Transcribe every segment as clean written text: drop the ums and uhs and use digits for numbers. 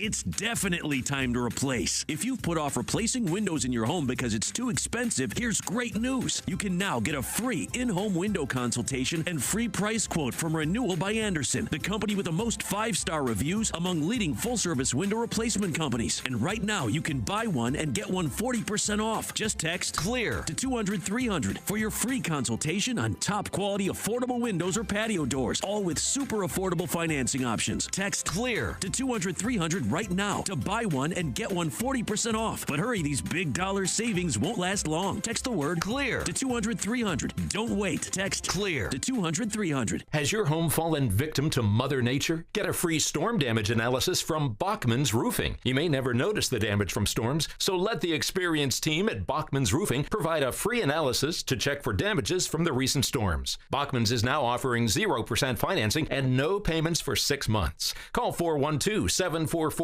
It's definitely time to replace. If you've put off replacing windows in your home because it's too expensive, here's great news. You can now get a free in-home window consultation and free price quote from Renewal by Andersen, the company with the most 5-star reviews among leading full-service window replacement companies. And right now, you can buy one and get one 40% off. Just text CLEAR to 200-300 for your free consultation on top-quality affordable windows or patio doors, all with super affordable financing options. Text CLEAR to 200-300 right now to buy one and get one 40% off. But hurry, these big dollar savings won't last long. Text the word CLEAR to 200-300. Don't wait. Text CLEAR to 200-300. Has your home fallen victim to Mother Nature? Get a free storm damage analysis from Bachman's Roofing. You may never notice the damage from storms, so let the experienced team at Bachman's Roofing provide a free analysis to check for damages from the recent storms. Bachman's is now offering 0% financing and no payments for 6 months. Call 412-744-8390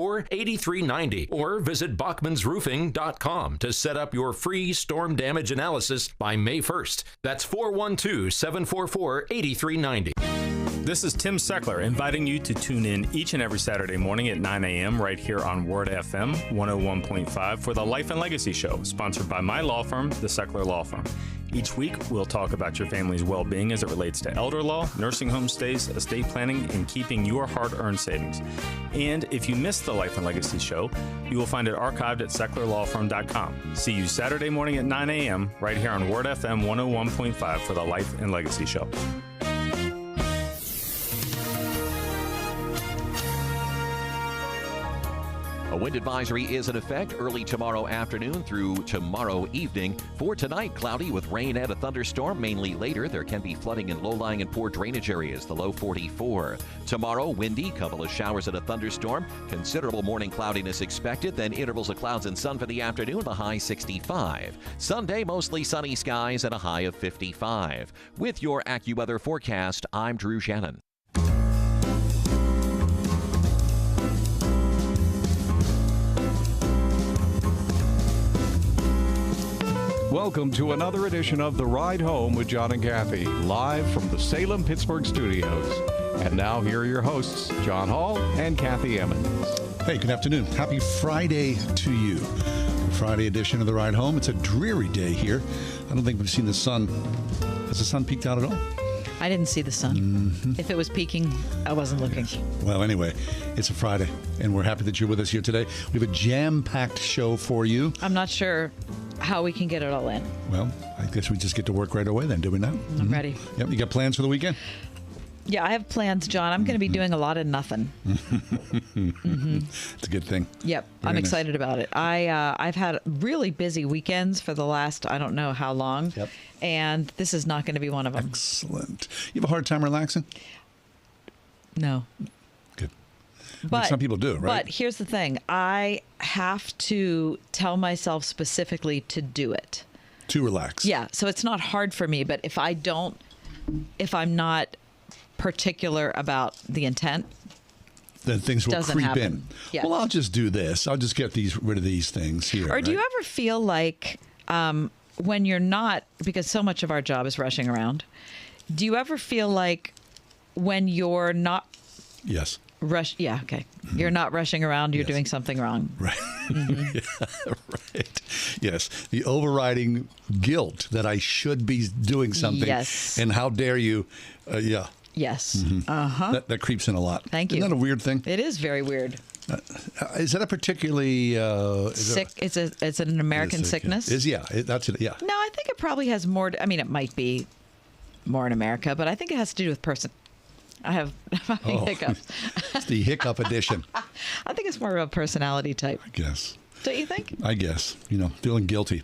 or visit bachmansroofing.com to set up your free storm damage analysis by May 1st. That's 412-744-8390. This is Tim Seckler inviting you to tune in each and every Saturday morning at 9 a.m. right here on Word FM 101.5 for the Life and Legacy Show, sponsored by my law firm, the Seckler Law Firm. Each week, we'll talk about your family's well-being as it relates to elder law, nursing home stays, estate planning, and keeping your hard-earned savings. And if you missed the Life and Legacy Show, you will find it archived at secklerlawfirm.com. See you Saturday morning at 9 a.m. right here on Word FM 101.5 for the Life and Legacy Show. A wind advisory is in effect early tomorrow afternoon through tomorrow evening. For tonight, cloudy with rain and a thunderstorm. Mainly later, there can be flooding in low-lying and poor drainage areas, the low 44. Tomorrow, windy, couple of showers and a thunderstorm. Considerable morning cloudiness expected, then intervals of clouds and sun for the afternoon, the high 65. Sunday, mostly sunny skies and a high of 55. With your AccuWeather forecast, I'm Drew Shannon. Welcome to another edition of The Ride Home with John and Kathy, live from the Salem-Pittsburgh studios. And now here are your hosts, John Hall and Kathy Emmons. Hey, good afternoon. Happy Friday to you. Friday edition of The Ride Home. It's a dreary day here. I don't think we've seen the sun. Has the sun peeked out at all? I didn't see the sun. Mm-hmm. If it was peeking, I wasn't looking. Yes. Well, anyway, it's a Friday, and we're happy that you're with us here today. We have a jam-packed show for you. I'm not sure how we can get it all in. Well, I guess we just get to work right away then, do we not? I'm ready. Yep. You got plans for the weekend? Yeah, I have plans, John. I'm going to be doing a lot of nothing. It's a good thing. Yep. I'm excited about it. I've had really busy weekends for the last, I don't know how long. Yep. And this is not going to be one of them. Excellent. You have a hard time relaxing? No. Good. But some people do, right? But here's the thing. I have to tell myself specifically to do it. To relax. Yeah. So it's not hard for me. But if I'm not particular about the intent, then things will creep happen. in. Yes. Well, I'll just do this. I'll just get rid of these things here. Or do you ever feel like when you're not, because so much of our job is rushing around, do you ever feel like when you're not Yes. Yeah, okay. Mm-hmm. You're not rushing around, you're doing something wrong. Right. Mm-hmm. Yeah, right. Yes. The overriding guilt that I should be doing something. Yes. And how dare you? Yeah. Yes. Mm-hmm. Uh-huh. That creeps in a lot. Thank you. Isn't that a weird thing? It is very weird. Is that a particularly sick? It's an American sickness. That's it. Yeah. No, I think it probably has more. I mean, it might be more in America, but I think it has to do with person. I have hiccups. It's the hiccup edition. I think it's more of a personality type. I guess. Don't you think? I guess. Feeling guilty.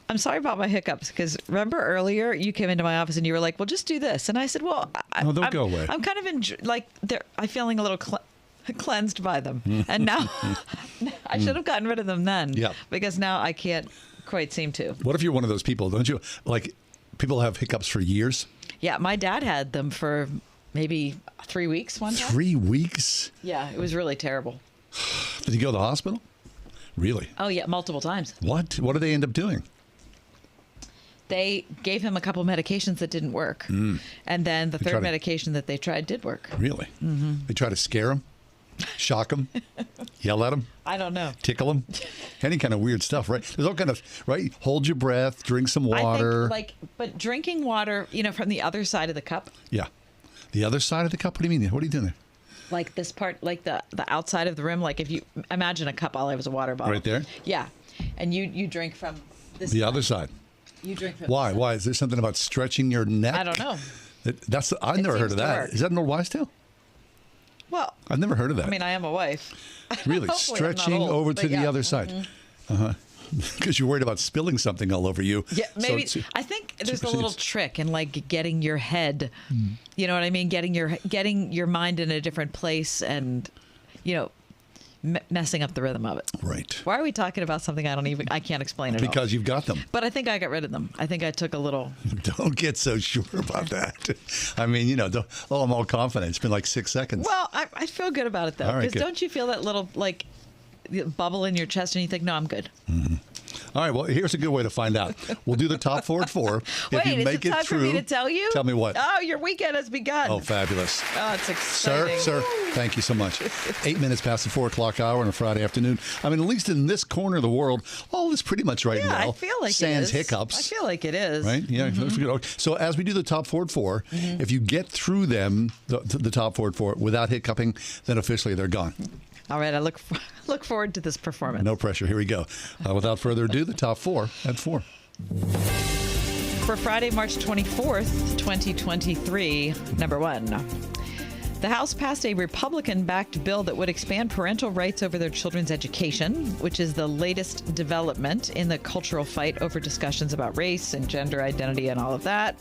I'm sorry about my hiccups, because remember earlier you came into my office and you were like, well, just do this. And I said, well, no, they'll go away. I'm kind of I'm feeling a little cleansed by them. And now I should have gotten rid of them then. Yeah. Because now I can't quite seem to. What if you're one of those people? Don't you like people have hiccups for years? Yeah. My dad had them for maybe 3 weeks one time. 3 weeks? Yeah. It was really terrible. Did he go to the hospital? Really? Oh, yeah. Multiple times. What did they end up doing? They gave him a couple medications that didn't work. And then the third medication that they tried did work. Really? Mm-hmm. They tried to scare him? Shock them? Yell at them? I don't know. Tickle them? Any kind of weird stuff, right? There's all kind of, right? Hold your breath, drink some water. I think, but drinking water, from the other side of the cup. Yeah. The other side of the cup? What do you mean? What are you doing there? Like this part, like the outside of the rim. Like if you imagine a cup, all I have is a water bottle. Right there? Yeah. And you drink from this The side. other side. You drink from Why? this side. Why? Is there something about stretching your neck? I don't know. I've never heard seems of to that. work. Is that an old wives' tale? Well, I've never heard of that. I mean, I am a wife. Really? Hopefully I'm not Stretching old, over but to the yeah. other side. Because you're worried about spilling something all over you. Yeah, maybe. So I think there's a little trick in getting your head. You know what I mean? Getting your mind in a different place, and messing up the rhythm of it. Right. Why are we talking about something I can't explain at all? Because you've got them. But I think I got rid of them. I think I took a little. Don't get so sure about that. I mean, I'm all confident. It's been like 6 seconds. Well, I feel good about it though, All right, because good. don't you feel that little bubble in your chest, and you think, no, I'm good. Mm-hmm. All right. Well, here's a good way to find out. We'll do the top 4 at 4. Wait, if you is make it time through, for me to tell you? Tell me what. Oh, your weekend has begun. Oh, fabulous. Oh, it's exciting. Sir, thank you so much. 8 minutes past the 4 o'clock hour on a Friday afternoon. I mean, at least in this corner of the world, all is pretty much right Yeah, now. I feel like Sans it is. hiccups. I feel like it is. Right? Yeah. Mm-hmm. So as we do the top 4 at 4, if you get through them, the top 4 at 4, without hiccuping, then officially they're gone. All right, I look forward to this performance. No pressure. Here we go. Without further ado, the top 4 at 4. For Friday, March 24th, 2023, number 1. The House passed a Republican-backed bill that would expand parental rights over their children's education, which is the latest development in the cultural fight over discussions about race and gender identity and all of that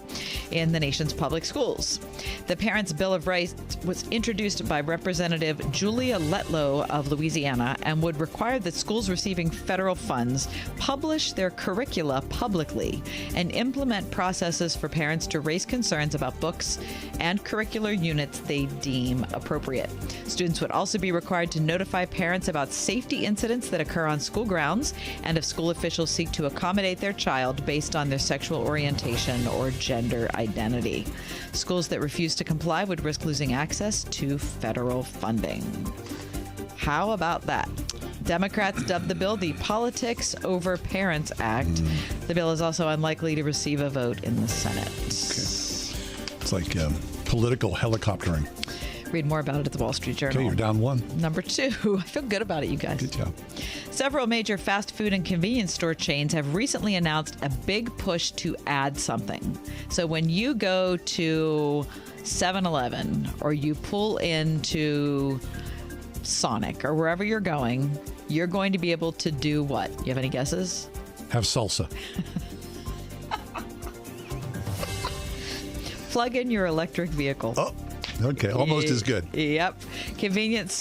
in the nation's public schools. The Parents' Bill of Rights was introduced by Representative Julia Letlow of Louisiana and would require that schools receiving federal funds publish their curricula publicly and implement processes for parents to raise concerns about books and curricular units they deem appropriate. Students would also be required to notify parents about safety incidents that occur on school grounds and if school officials seek to accommodate their child based on their sexual orientation or gender identity. Schools that refuse to comply would risk losing access to federal funding. How about that? Democrats dubbed the bill the Politics Over Parents Act. The bill is also unlikely to receive a vote in the Senate. Okay. It's like political helicoptering. Read more about it at the Wall Street Journal. Okay, you're down 1. Number 2. I feel good about it, you guys. Good job. Several major fast food and convenience store chains have recently announced a big push to add something. So when you go to 7-Eleven or you pull into Sonic or wherever you're going, you're going to be able to do what? You have any guesses? Have salsa. Plug in your electric vehicle. Oh, okay. Almost as good. Yep. Convenience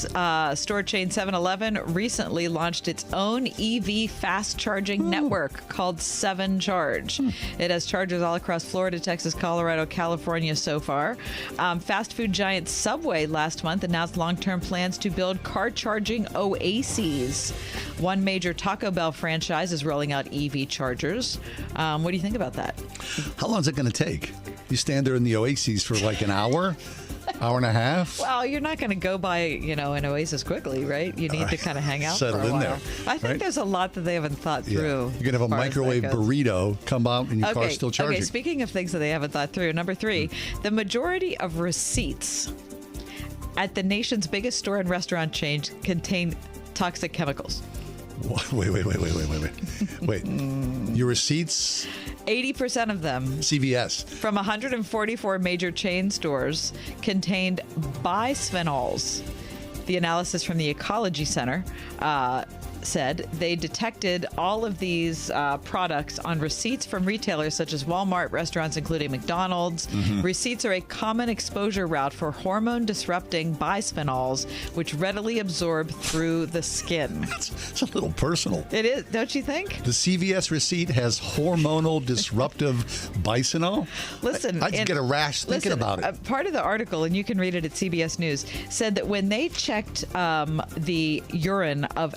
store chain 7-Eleven recently launched its own EV fast charging network called 7 Charge. It has chargers all across Florida, Texas, Colorado, California so far. Fast food giant Subway last month announced long-term plans to build car charging oases. One major Taco Bell franchise is rolling out EV chargers. What do you think about that? How long is it going to take? You stand there in the oases for like an hour? Hour and a half? Well, you're not going to go by, an oasis quickly, right? You need to kind of hang out Settle for a in while. there, I think right? there's a lot that they haven't thought through. You're going to have a as far as that microwave goes. burrito come out and your car's still charging. Okay, speaking of things that they haven't thought through, number 3, the majority of receipts at the nation's biggest store and restaurant chain contain toxic chemicals. Wait. Wait. Your receipts? 80% of them CVS. from 144 major chain stores contained bisphenols. The analysis from the Ecology Center said they detected all of these products on receipts from retailers such as Walmart, restaurants including McDonald's. Receipts are a common exposure route for hormone-disrupting bisphenols, which readily absorb through the skin. It's a little personal. It is, don't you think? The CVS receipt has hormonal disruptive bisphenols. Listen, I just get a rash thinking about it. Part of the article, and you can read it at CBS News, said that when they checked the urine of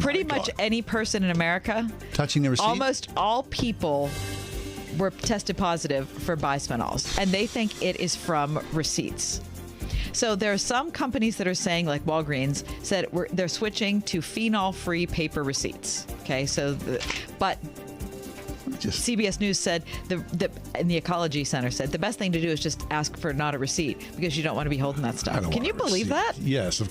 pretty much any person in America, touching the receipt, almost all people were tested positive for bisphenols, and they think it is from receipts. So there are some companies that are saying, like Walgreens said, they're switching to phenol-free paper receipts. Okay, so but CBS News said, and the Ecology Center said, the best thing to do is just ask for not a receipt because you don't want to be holding that stuff. Can you believe that? Yes.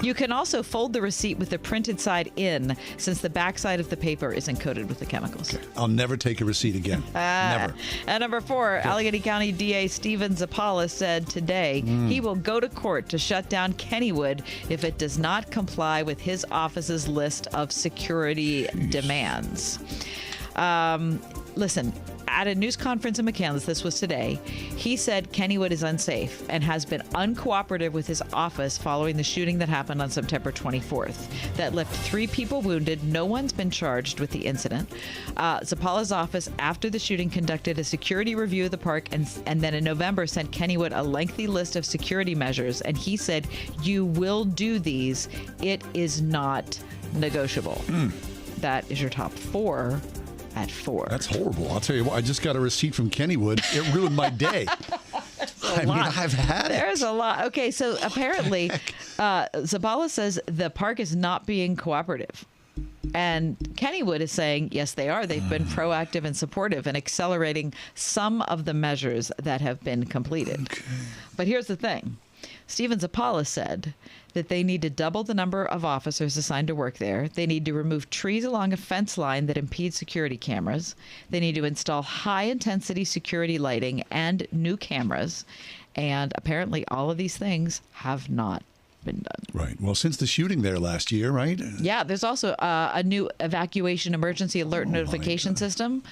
You can also fold the receipt with the printed side in, since the backside of the paper isn't coated with the chemicals. Okay. I'll never take a receipt again. Never. And number 4, Allegheny County DA Stephen Zappala said today he will go to court to shut down Kennywood if it does not comply with his office's list of security demands. Listen. At a news conference in McCandless, this was today, he said Kennywood is unsafe and has been uncooperative with his office following the shooting that happened on September 24th. That left 3 people wounded. No one's been charged with the incident. Zappala's office, after the shooting, conducted a security review of the park and then in November sent Kennywood a lengthy list of security measures. And he said, you will do these. It is not negotiable. That is your top 4. At 4. That's horrible. I'll tell you what, I just got a receipt from Kennywood. It ruined my day. I've had it. There's a lot. Okay, so apparently Zappala says the park is not being cooperative. And Kennywood is saying, yes, they are. They've been proactive and supportive and accelerating some of the measures that have been completed. Okay. But here's the thing. Stephen Zappala said that they need to double the number of officers assigned to work there. They need to remove trees along a fence line that impede security cameras. They need to install high-intensity security lighting and new cameras. And apparently all of these things have not been done. Right. Well, since the shooting there last year, right? Yeah, there's also a new evacuation emergency alert notification system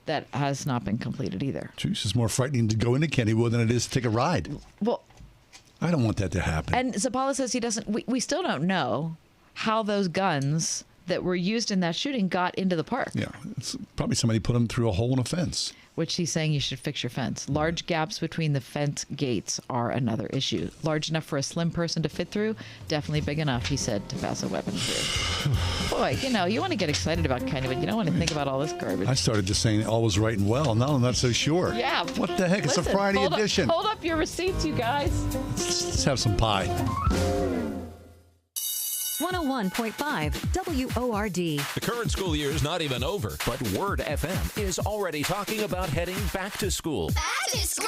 that has not been completed either. Jeez, it's more frightening to go into Kennywood than it is to take a ride. Well, I don't want that to happen. And Zappala says he doesn't. We still don't know how those guns that were used in that shooting got into the park. Yeah, it's probably somebody put them through a hole in a fence. Which he's saying you should fix your fence. Large gaps between the fence gates are another issue. Large enough for a slim person to fit through, definitely big enough, he said, to pass a weapon through. Boy, you want to get excited about Kennywood. You don't want to think about all this garbage. I started just saying all was right and well. Now I'm not so sure. Yeah. What the heck? It's a Friday edition. Hold up your receipts, you guys. Let's have some pie. 101.5 WORD. The current school year is not even over, but Word FM is already talking about heading back to school. Back to school!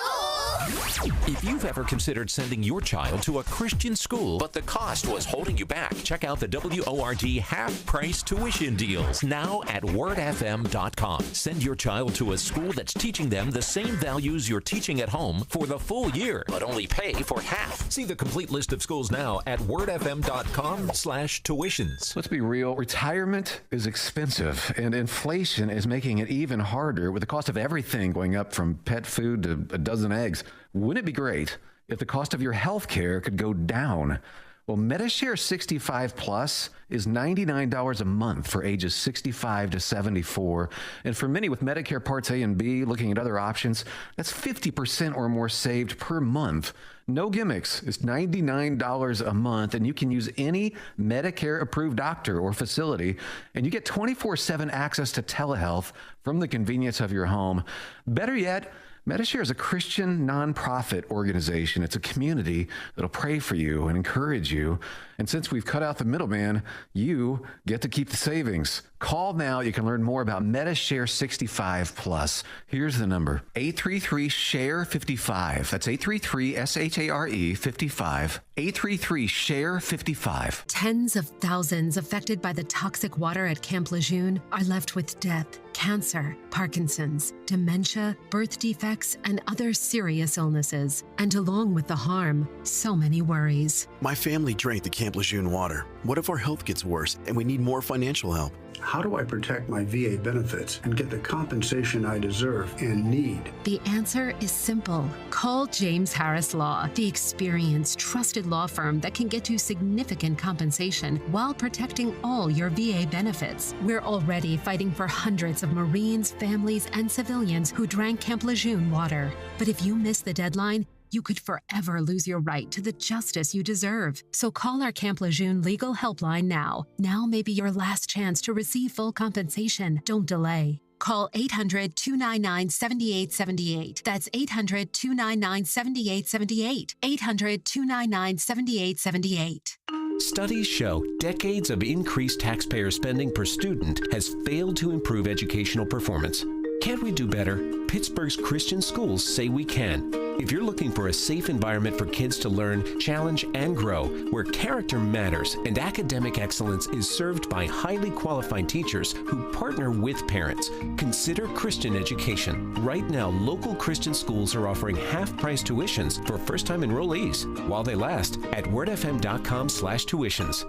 If you've ever considered sending your child to a Christian school, but the cost was holding you back, check out the WORD half-price tuition deals now at wordfm.com. Send your child to a school that's teaching them the same values you're teaching at home for the full year, but only pay for half. See the complete list of schools now at wordfm.com/tuitions. Let's be real. Retirement is expensive, and inflation is making it even harder with the cost of everything going up from pet food to a dozen eggs. Wouldn't it be great if the cost of your health care could go down? Well, Medishare 65 Plus is $99 a month for ages 65 to 74. And for many with Medicare Parts A and B looking at other options, that's 50% or more saved per month. No gimmicks. It's $99 a month, and you can use any Medicare-approved doctor or facility, and you get 24/7 access to telehealth from the convenience of your home. Better yet, Medishare is a Christian nonprofit organization. It's a community that'll pray for you and encourage you. And since we've cut out the middleman, you get to keep the savings. Call now. You can learn more about Medishare 65 Plus. Here's the number: 833-SHARE-55. That's 833-SHARE-55. 833-SHARE-55. Tens of thousands affected by the toxic water at Camp Lejeune are left with death, cancer, Parkinson's, dementia, birth defects, and other serious illnesses. And along with the harm, so many worries. My family drank the Camp Lejeune water. What if our health gets worse and we need more financial help? How do I protect my VA benefits and get the compensation I deserve and need? The answer is simple. Call James Harris Law, the experienced, trusted law firm that can get you significant compensation while protecting all your VA benefits. We're already fighting for hundreds of Marines, families, and civilians who drank Camp Lejeune water. But if you miss the deadline, you could forever lose your right to the justice you deserve. So call our Camp Lejeune legal helpline now. Now may be your last chance to receive full compensation. Don't delay. Call 800-299-7878. That's 800-299-7878. 800-299-7878. Studies show decades of increased taxpayer spending per student has failed to improve educational performance. Can't we do better? Pittsburgh's Christian schools say we can. If you're looking for a safe environment for kids to learn, challenge, and grow, where character matters and academic excellence is served by highly qualified teachers who partner with parents, consider Christian education. Right now, local Christian schools are offering half-price tuitions for first-time enrollees while they last at wordfm.com/tuitions.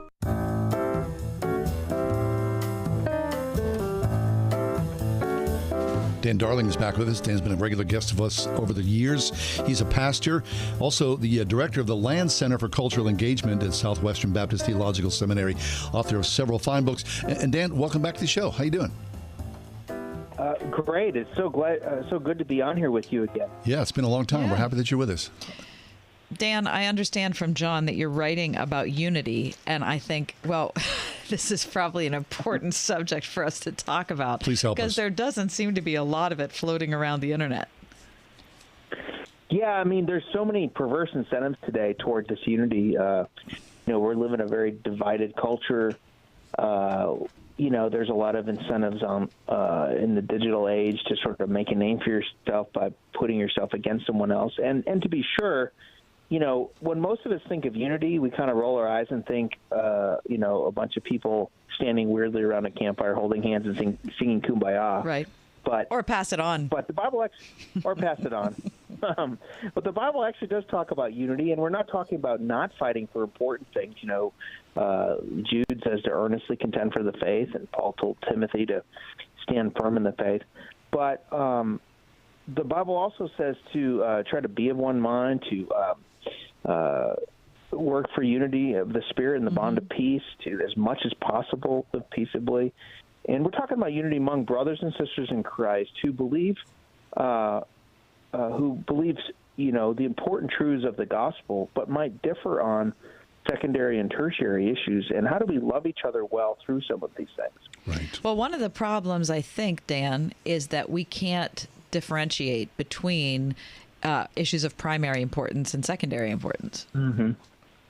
Dan Darling is back with us. Dan's been a regular guest of us over the years. He's a pastor, also the director of the Land Center for Cultural Engagement at Southwestern Baptist Theological Seminary, author of several fine books. And Dan, welcome back to the show. How you doing? Great. It's so good to be on here with you again. Yeah, it's been a long time. Yeah. We're happy that you're with us. Dan, I understand from John that you're writing about unity, and I think, well, this is probably an important subject for us to talk about. Please help us. Because there doesn't seem to be a lot of it floating around the internet. Yeah, I mean, there's so many perverse incentives today toward this unity. We're living a very divided culture. There's a lot of incentives in the digital age to sort of make a name for yourself by putting yourself against someone else. And to be sure, when most of us think of unity, we kind of roll our eyes and think, a bunch of people standing weirdly around a campfire holding hands and singing Kumbaya. Right. Or pass it on. But the Bible or pass it on. But the Bible actually does talk about unity, and we're not talking about not fighting for important things. Jude says to earnestly contend for the faith, and Paul told Timothy to stand firm in the faith. But the Bible also says to try to be of one mind, to work for unity of the Spirit and the bond of peace, to as much as possible live peaceably. And we're talking about unity among brothers and sisters in Christ who believes, the important truths of the gospel, but might differ on secondary and tertiary issues. And how do we love each other well through some of these things? Right. Well, one of the problems, I think, Dan, is that we can't differentiate between issues of primary importance and secondary importance. Mm-hmm.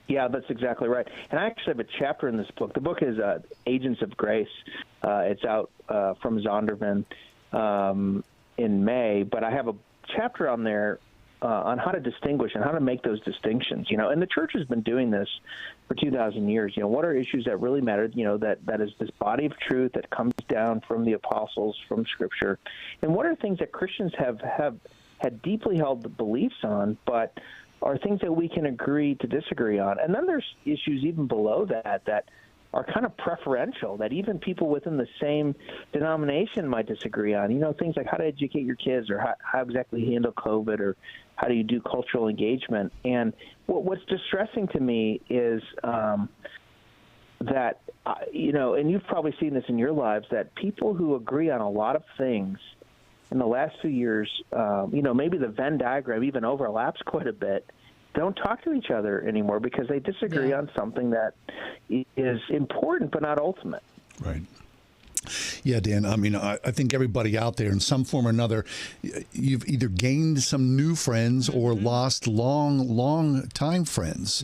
Yeah, that's exactly right. And I actually have a chapter in this book. The book is Agents of Grace. It's out from Zondervan in May, but I have a chapter on there on how to distinguish and how to make those distinctions. And the church has been doing this for 2,000 years. What are issues that really matter? That is this body of truth that comes down from the apostles, from Scripture. And what are things that Christians have had deeply held beliefs on, but are things that we can agree to disagree on. And then there's issues even below that are kind of preferential, that even people within the same denomination might disagree on. Things like how to educate your kids, or how exactly handle COVID, or how do you do cultural engagement. And what's distressing to me is that, and you've probably seen this in your lives, that people who agree on a lot of things in the last few years, maybe the Venn diagram even overlaps quite a bit, don't talk to each other anymore because they disagree on something that is important but not ultimate. Right. Yeah, Dan, I mean, I think everybody out there in some form or another, you've either gained some new friends or lost long time friends.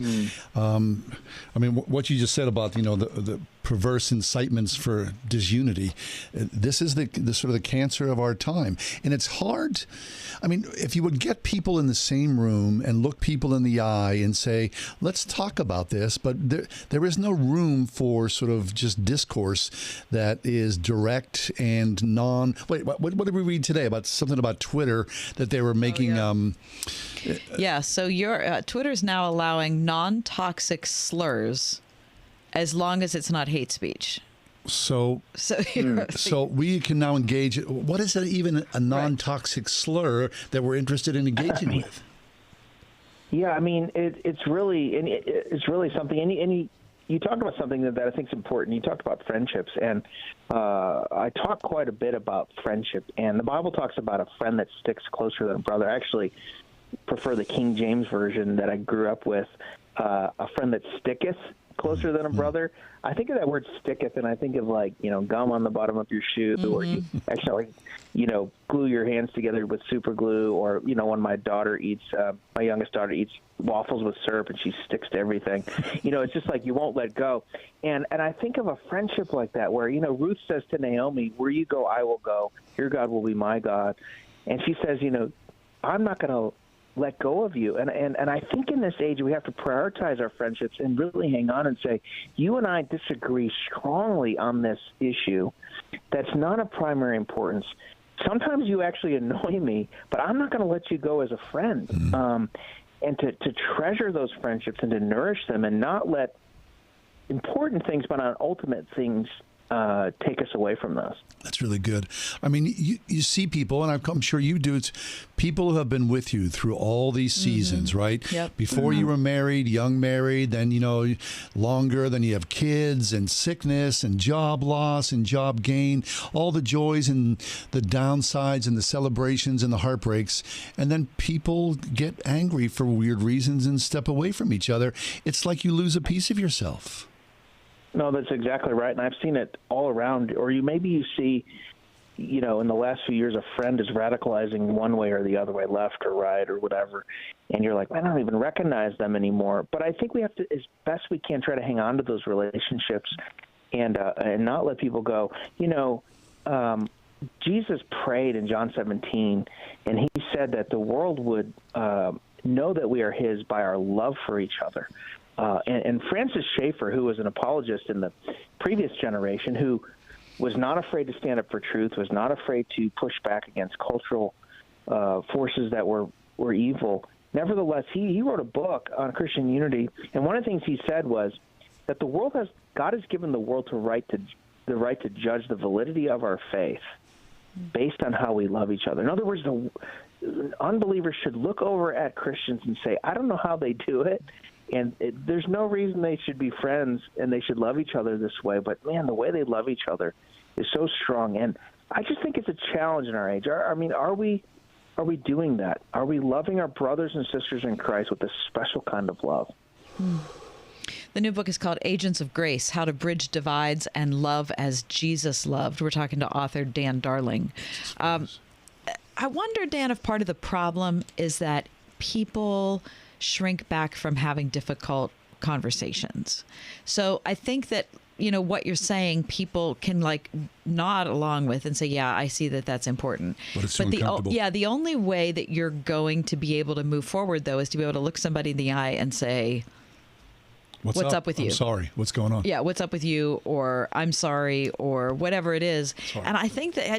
I mean, what you just said about, the perverse incitements for disunity, this is the sort of the cancer of our time. And it's hard. I mean, if you would get people in the same room and look people in the eye and say, let's talk about this, but there is no room for sort of just discourse that is direct and Wait, what did we read today about something about Twitter that they were making? So your Twitter's now allowing non-toxic slurs as long as it's not hate speech. So we can now engage. What is even a non-toxic slur that we're interested in engaging with? Yeah, I mean, it's really something. And you talk about something that I think is important. You talked about friendships, and I talk quite a bit about friendship. And the Bible talks about a friend that sticks closer than a brother. I actually prefer the King James version that I grew up with. A friend that sticketh closer than a brother, I think of that word sticketh, and I think of like, gum on the bottom of your shoe, or you actually, glue your hands together with super glue, or, when my youngest daughter eats waffles with syrup and she sticks to everything. It's just like you won't let go. And I think of a friendship like that where, Ruth says to Naomi, where you go, I will go. Your God will be my God. And she says, I'm not going to let go of you. And I think in this age we have to prioritize our friendships and really hang on and say, you and I disagree strongly on this issue. That's not of primary importance. Sometimes you actually annoy me, but I'm not going to let you go as a friend. And to treasure those friendships and to nourish them and not let important things, but not ultimate things, take us away from those. That's really good. I mean, you see people, and I'm sure you do, it's people who have been with you through all these seasons, right? Yep. Before you were married, young married, then, longer, then you have kids and sickness and job loss and job gain, all the joys and the downsides and the celebrations and the heartbreaks. And then people get angry for weird reasons and step away from each other. It's like you lose a piece of yourself. No, that's exactly right, and I've seen it all around. Or maybe you see, in the last few years, a friend is radicalizing one way or the other way, left or right or whatever, and you're like, I don't even recognize them anymore. But I think we have to, as best we can, try to hang on to those relationships and not let people go. Jesus prayed in John 17, and he said that the world would know that we are his by our love for each other. And Francis Schaeffer, who was an apologist in the previous generation, who was not afraid to stand up for truth, was not afraid to push back against cultural forces that were evil. Nevertheless, he wrote a book on Christian unity, and one of the things he said was that God has given the world the right to judge the validity of our faith based on how we love each other. In other words, the unbelievers should look over at Christians and say, I don't know how they do it. And there's no reason they should be friends and they should love each other this way. But, man, the way they love each other is so strong. And I just think it's a challenge in our age. Are we doing that? Are we loving our brothers and sisters in Christ with a special kind of love? The new book is called Agents of Grace, How to Bridge Divides and Love as Jesus Loved. We're talking to author Dan Darling. I wonder, Dan, if part of the problem is that people shrink back from having difficult conversations. So I think that, what you're saying, people can nod along with and say, yeah, I see that that's important. But it's too uncomfortable. The only way that you're going to be able to move forward, though, is to be able to look somebody in the eye and say, what's up with you? I'm sorry. What's going on? Yeah, what's up with you? Or I'm sorry, or whatever it is. Sorry. And I think that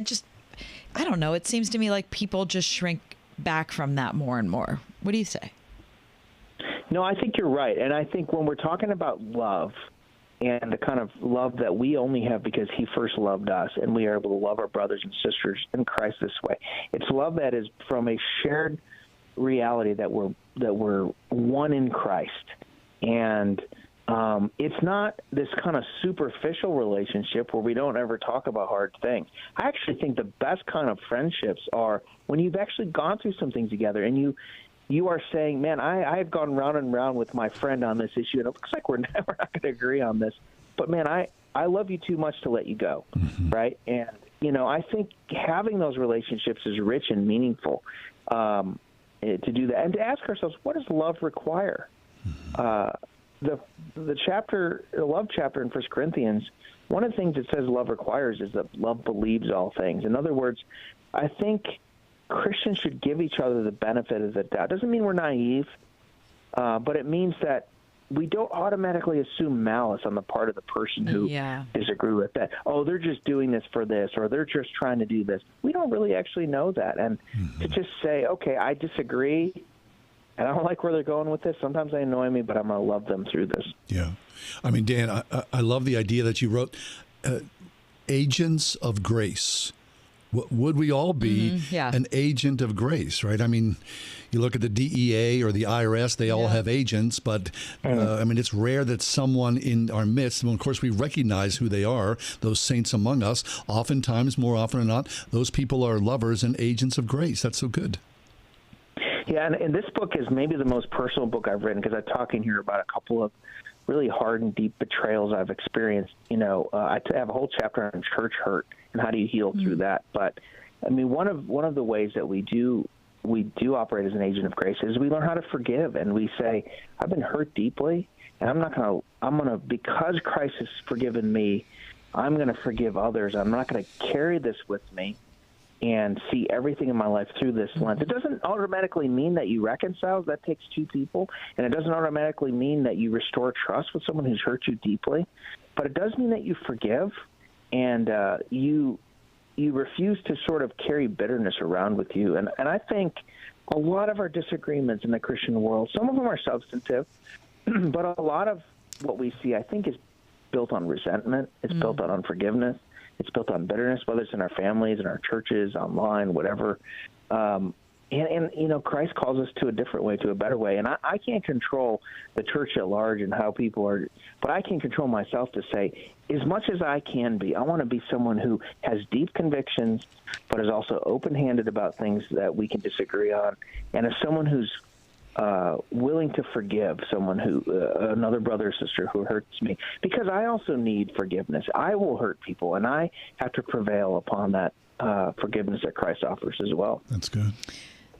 I don't know, it seems to me like people just shrink back from that more and more. What do you say? No, I think you're right. And I think when we're talking about love and the kind of love that we only have because he first loved us and we are able to love our brothers and sisters in Christ this way, it's love that is from a shared reality that we're one in Christ. And it's not this kind of superficial relationship where we don't ever talk about hard things. I actually think the best kind of friendships are when you've actually gone through some things together and you are saying, man, I've gone round and round with my friend on this issue, and it looks like we're never not going to agree on this. But, man, I love you too much to let you go, right? And, I think having those relationships is rich and meaningful to do that. And to ask ourselves, what does love require? The love chapter in 1 Corinthians, one of the things it says love requires is that love believes all things. In other words, I think Christians should give each other the benefit of the doubt. Doesn't mean we're naive, but it means that we don't automatically assume malice on the part of the person who disagree with that. Oh, they're just doing this for this, or they're just trying to do this. We don't really actually know that. And to just say, okay, I disagree, and I don't like where they're going with this. Sometimes they annoy me, but I'm going to love them through this. Yeah. I mean, Dan, I love the idea that you wrote agents of grace. Would we all be an agent of grace, right? I mean, you look at the DEA or the IRS, they all have agents, but I mean, it's rare that someone in our midst, well, of course, we recognize who they are, those saints among us. Oftentimes, more often than not, those people are lovers and agents of grace. That's so good. Yeah, and this book is maybe the most personal book I've written because I talk in here about a couple of really hard and deep betrayals I've experienced. I have a whole chapter on church hurt and how do you heal through that. But I mean, one of the ways that we do operate as an agent of grace is we learn how to forgive, and we say, I've been hurt deeply, and I'm going to, because Christ has forgiven me, I'm going to forgive others. I'm not going to carry this with me and see everything in my life through this lens. It doesn't automatically mean that you reconcile. That takes two people. And it doesn't automatically mean that you restore trust with someone who's hurt you deeply. But it does mean that you forgive, and you refuse to sort of carry bitterness around with you. And I think a lot of our disagreements in the Christian world, some of them are substantive, but a lot of what we see, I think, is built on resentment. It's built on unforgiveness. It's built on bitterness, whether it's in our families, in our churches, online, whatever. And Christ calls us to a different way, to a better way. And I can't control the church at large and how people are, but I can control myself to say, as much as I can be, I want to be someone who has deep convictions, but is also open-handed about things that we can disagree on, and as someone who's willing to forgive someone another brother or sister who hurts me, because I also need forgiveness. I will hurt people, and I have to prevail upon that forgiveness that Christ offers as well. That's good.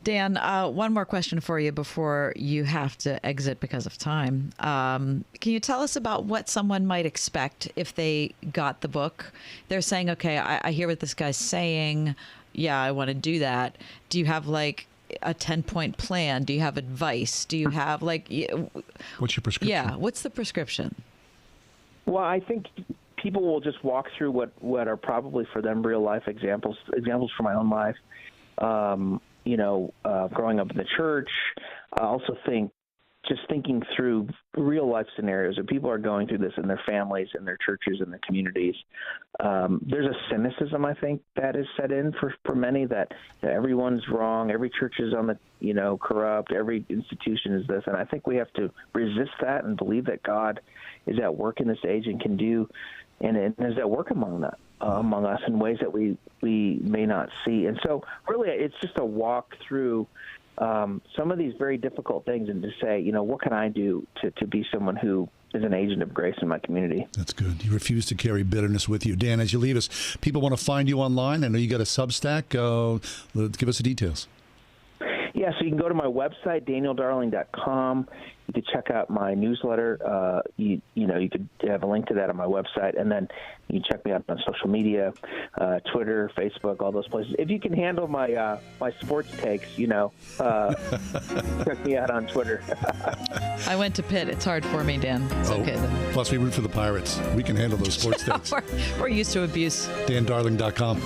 Dan, one more question for you before you have to exit because of time. Can you tell us about what someone might expect if they got the book? They're saying, okay, I hear what this guy's saying. Yeah, I want to do that. Do you have like a 10-point plan? Do you have advice? Do you have like... What's your prescription? Yeah, what's the prescription? Well, I think people will just walk through what are probably for them real life examples from my own life. Growing up in the church. I also think just thinking through real life scenarios where people are going through this in their families, in their churches, in their communities. There's a cynicism, I think, that is set in for many that everyone's wrong. Every church is on the, corrupt. Every institution is this. And I think we have to resist that and believe that God is at work in this age and can do, and is at work among us in ways that we may not see. And so really it's just a walk through some of these very difficult things and to say, what can I do to be someone who is an agent of grace in my community? That's good. You refuse to carry bitterness with you. Dan, as you leave us, people want to find you online. I know you got a Substack. Give us the details. Yeah, so you can go to my website, danieldarling.com. You could check out my newsletter. You could have a link to that on my website, and then you can check me out on social media, Twitter, Facebook, all those places. If you can handle my sports takes, check me out on Twitter. I went to Pitt. It's hard for me, Dan. It's okay then. Plus, we root for the Pirates. We can handle those sports takes. We're used to abuse. DanDarling.com.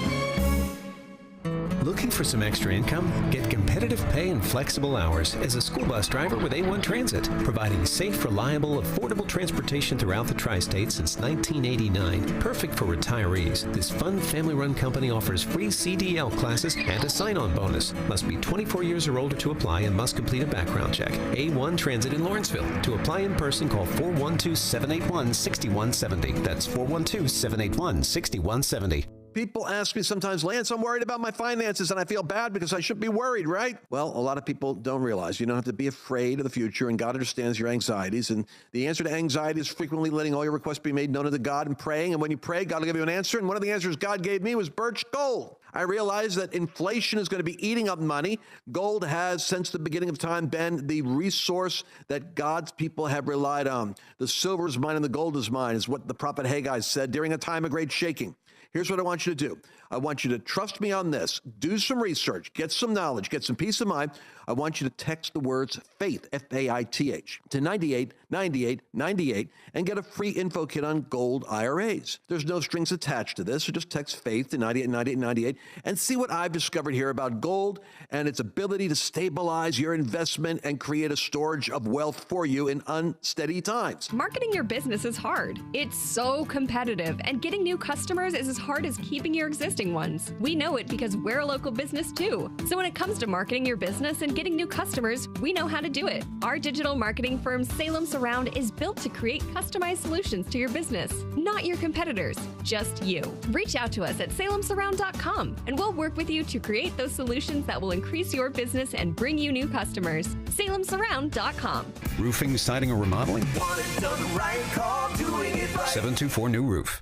Looking for some extra income? Get competitive pay and flexible hours as a school bus driver with A1 Transit, providing safe, reliable, affordable transportation throughout the tri-state since 1989. Perfect for retirees, this fun family-run company offers free CDL classes and a sign-on bonus. Must be 24 years or older to apply and must complete a background check. A1 Transit in Lawrenceville. To apply in person, call 412-781-6170. That's 412-781-6170. People ask me sometimes, Lance, I'm worried about my finances and I feel bad because I should be worried, right? Well, a lot of people don't realize you don't have to be afraid of the future, and God understands your anxieties. And the answer to anxiety is frequently letting all your requests be made known to God and praying. And when you pray, God will give you an answer. And one of the answers God gave me was birch gold. I realized that inflation is going to be eating up money. Gold has, since the beginning of time, been the resource that God's people have relied on. The silver is mine and the gold is mine, is what the prophet Haggai said during a time of great shaking. Here's what I want you to do. I want you to trust me on this. Do some research, get some knowledge, get some peace of mind. I want you to text the words FAITH, F-A-I-T-H, to 989898 and get a free info kit on gold IRAs. There's no strings attached to this, so just text FAITH to 989898 and see what I've discovered here about gold and its ability to stabilize your investment and create a storage of wealth for you in unsteady times. Marketing your business is hard. It's so competitive, and getting new customers is as hard as keeping your existing ones. We know it because we're a local business too. So when it comes to marketing your business and getting new customers, we know how to do it. Our digital marketing firm, Salem Surround, is built to create customized solutions to your business, not your competitors, just you. Reach out to us at salemsurround.com and we'll work with you to create those solutions that will increase your business and bring you new customers. salemsurround.com. Roofing, siding, or remodeling? Want it done right, call doing it right. 724 New Roof.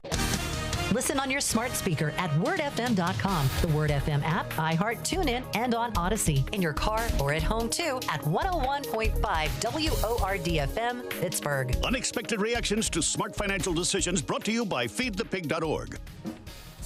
Listen on your smart speaker at wordfm.com, the Word FM app, iHeart, TuneIn, and on Odyssey. In your car or at home, too, at 101.5 WORD-FM, Pittsburgh. Unexpected reactions to smart financial decisions brought to you by feedthepig.org.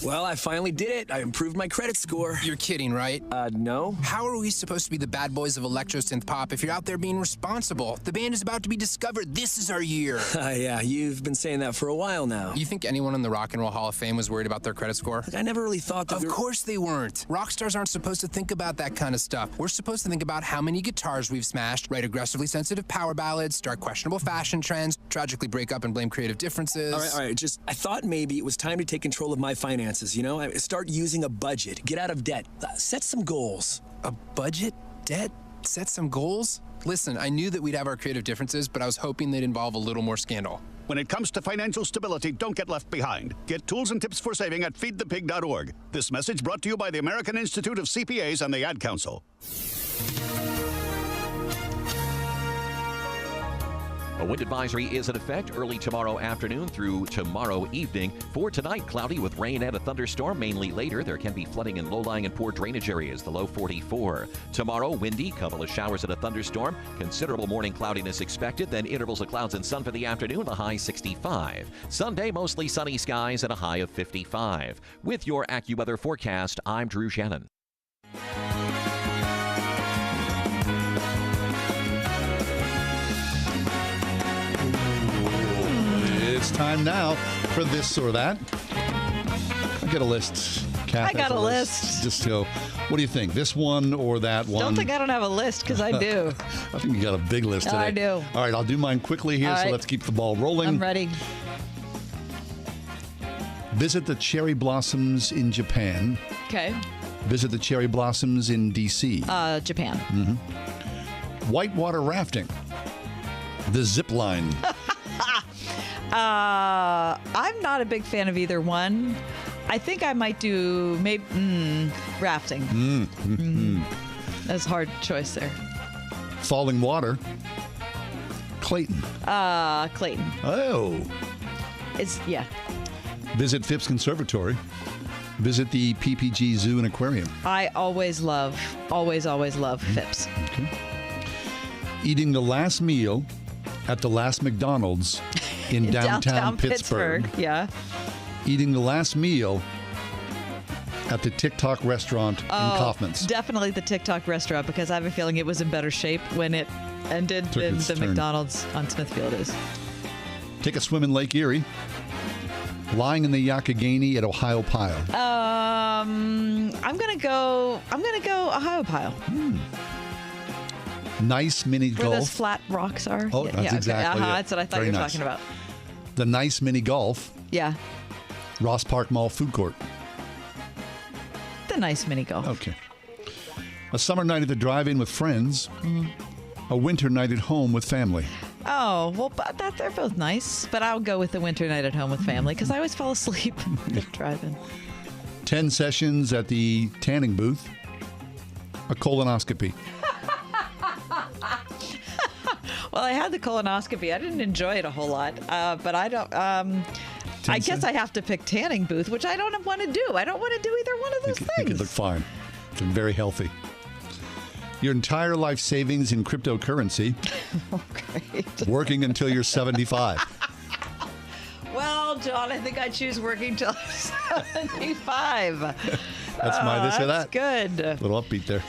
Well, I finally did it. I improved my credit score. You're kidding, right? No. How are we supposed to be the bad boys of electro-synth pop if you're out there being responsible? The band is about to be discovered. This is our year. Yeah, you've been saying that for a while now. You think anyone in the Rock and Roll Hall of Fame was worried about their credit score? I never really thought that. Of course they weren't. Rock stars aren't supposed to think about that kind of stuff. We're supposed to think about how many guitars we've smashed, write aggressively sensitive power ballads, start questionable fashion trends, tragically break up and blame creative differences. All right. I thought maybe it was time to take control of my finances, you know? Start using a budget. Get out of debt. Set some goals. A budget? Debt? Set some goals? Listen, I knew that we'd have our creative differences, but I was hoping they'd involve a little more scandal. When it comes to financial stability, don't get left behind. Get tools and tips for saving at feedthepig.org. This message brought to you by the American Institute of CPAs and the Ad Council. A wind advisory is in effect early tomorrow afternoon through tomorrow evening. For tonight, cloudy with rain and a thunderstorm. Mainly later, there can be flooding in low-lying and poor drainage areas, the low 44. Tomorrow, windy, couple of showers and a thunderstorm. Considerable morning cloudiness expected, then intervals of clouds and sun for the afternoon, a high 65. Sunday, mostly sunny skies and a high of 55. With your AccuWeather forecast, I'm Drew Shannon. It's time now for this or that. I got a list. Kath I got a list. Just go, what do you think? This one or that one? Don't think I don't have a list, because I do. I think you got a big list today. I do. All right, I'll do mine quickly here, so let's keep the ball rolling. I'm ready. Visit the cherry blossoms in Japan. Okay. Visit the cherry blossoms in D.C. Japan. Mm-hmm. Whitewater rafting. The zip line. I'm not a big fan of either one. I think I might do rafting. That's a hard choice there. Falling water. Clayton. Clayton. Oh. Yeah. Visit Phipps Conservatory. Visit the PPG Zoo and Aquarium. I always love Phipps. Okay. Eating the last meal at the last McDonald's in downtown Pittsburgh. Yeah. Eating the last meal at the TikTok restaurant in Kaufman's. Definitely the TikTok restaurant, because I have a feeling it was in better shape when it ended than the McDonald's on Smithfield is. Take a swim in Lake Erie. Lying in the Yakagani at Ohio Pile. I'm gonna go Ohio Pile. Nice mini golf. Where those flat rocks are. Oh, that's exactly it. That's what I thought Very you were nice. talking about. The nice mini golf. Yeah. Ross Park Mall food court. The nice mini golf. Okay. A summer night at the drive-in with friends. A winter night at home with family. Oh, well, they're both nice, but I'll go with the winter night at home with family, because I always fall asleep at the drive-in. 10 sessions at the tanning booth. A colonoscopy. Well, I had the colonoscopy. I didn't enjoy it a whole lot, but I don't. I guess I have to pick tanning booth, which I don't want to do. I don't want to do either one of those things. I think it looked fine. It's very healthy. Your entire life savings in cryptocurrency. Oh, great. Working until you're 75. Well, John, I think I choose working till 75. That's my this or that. That's good. A little upbeat there.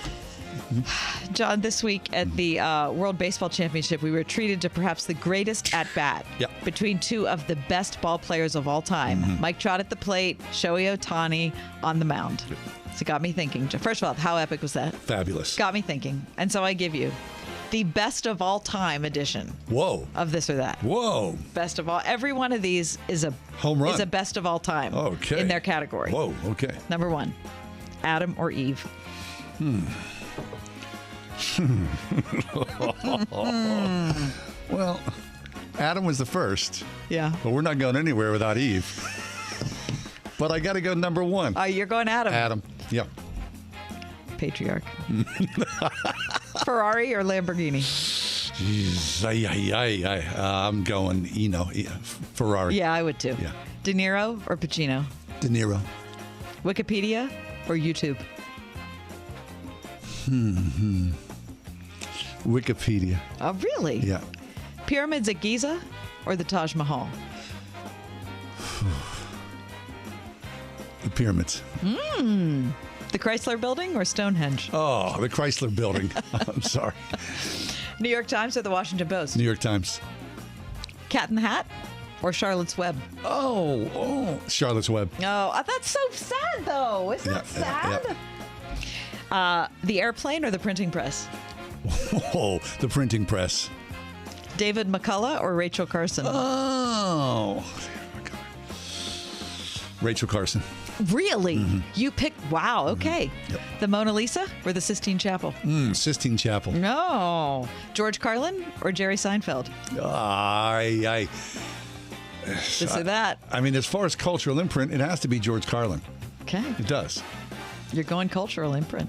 John, this week at the World Baseball Championship, we were treated to perhaps the greatest at-bat between two of the best ball players of all time. Mike Trout at the plate, Shohei Ohtani on the mound. So it got me thinking. First of all, how epic was that? Fabulous. Got me thinking. And so I give you the best of all time edition. Whoa. Of this or that. Whoa. Best of all. Every one of these is a home run. Is a best of all time. Okay. In their category. Whoa. Okay. Number one, Adam or Eve. Well, Adam was the first. Yeah. But we're not going anywhere without Eve. But I got to go number one. You're going Adam. Adam. Yep. Patriarch. Ferrari or Lamborghini? I'm going, Ferrari. Yeah, I would too. Yeah. De Niro or Pacino? De Niro. Wikipedia or YouTube? Wikipedia. Oh, really? Yeah. Pyramids at Giza or the Taj Mahal? The pyramids. The Chrysler Building or Stonehenge? Oh, the Chrysler Building. I'm sorry. New York Times or the Washington Post? New York Times. Cat in the Hat or Charlotte's Web? Oh, Charlotte's Web. Oh, that's so sad, though. Isn't that sad? The Airplane or the Printing Press? Oh, the Printing Press. David McCullough or Rachel Carson? Oh, Rachel Carson. Really? You picked, wow, okay. Yep. The Mona Lisa or the Sistine Chapel? Sistine Chapel. No. George Carlin or Jerry Seinfeld? This or that. I mean, as far as cultural imprint, it has to be George Carlin. Okay. It does. You're going cultural imprint.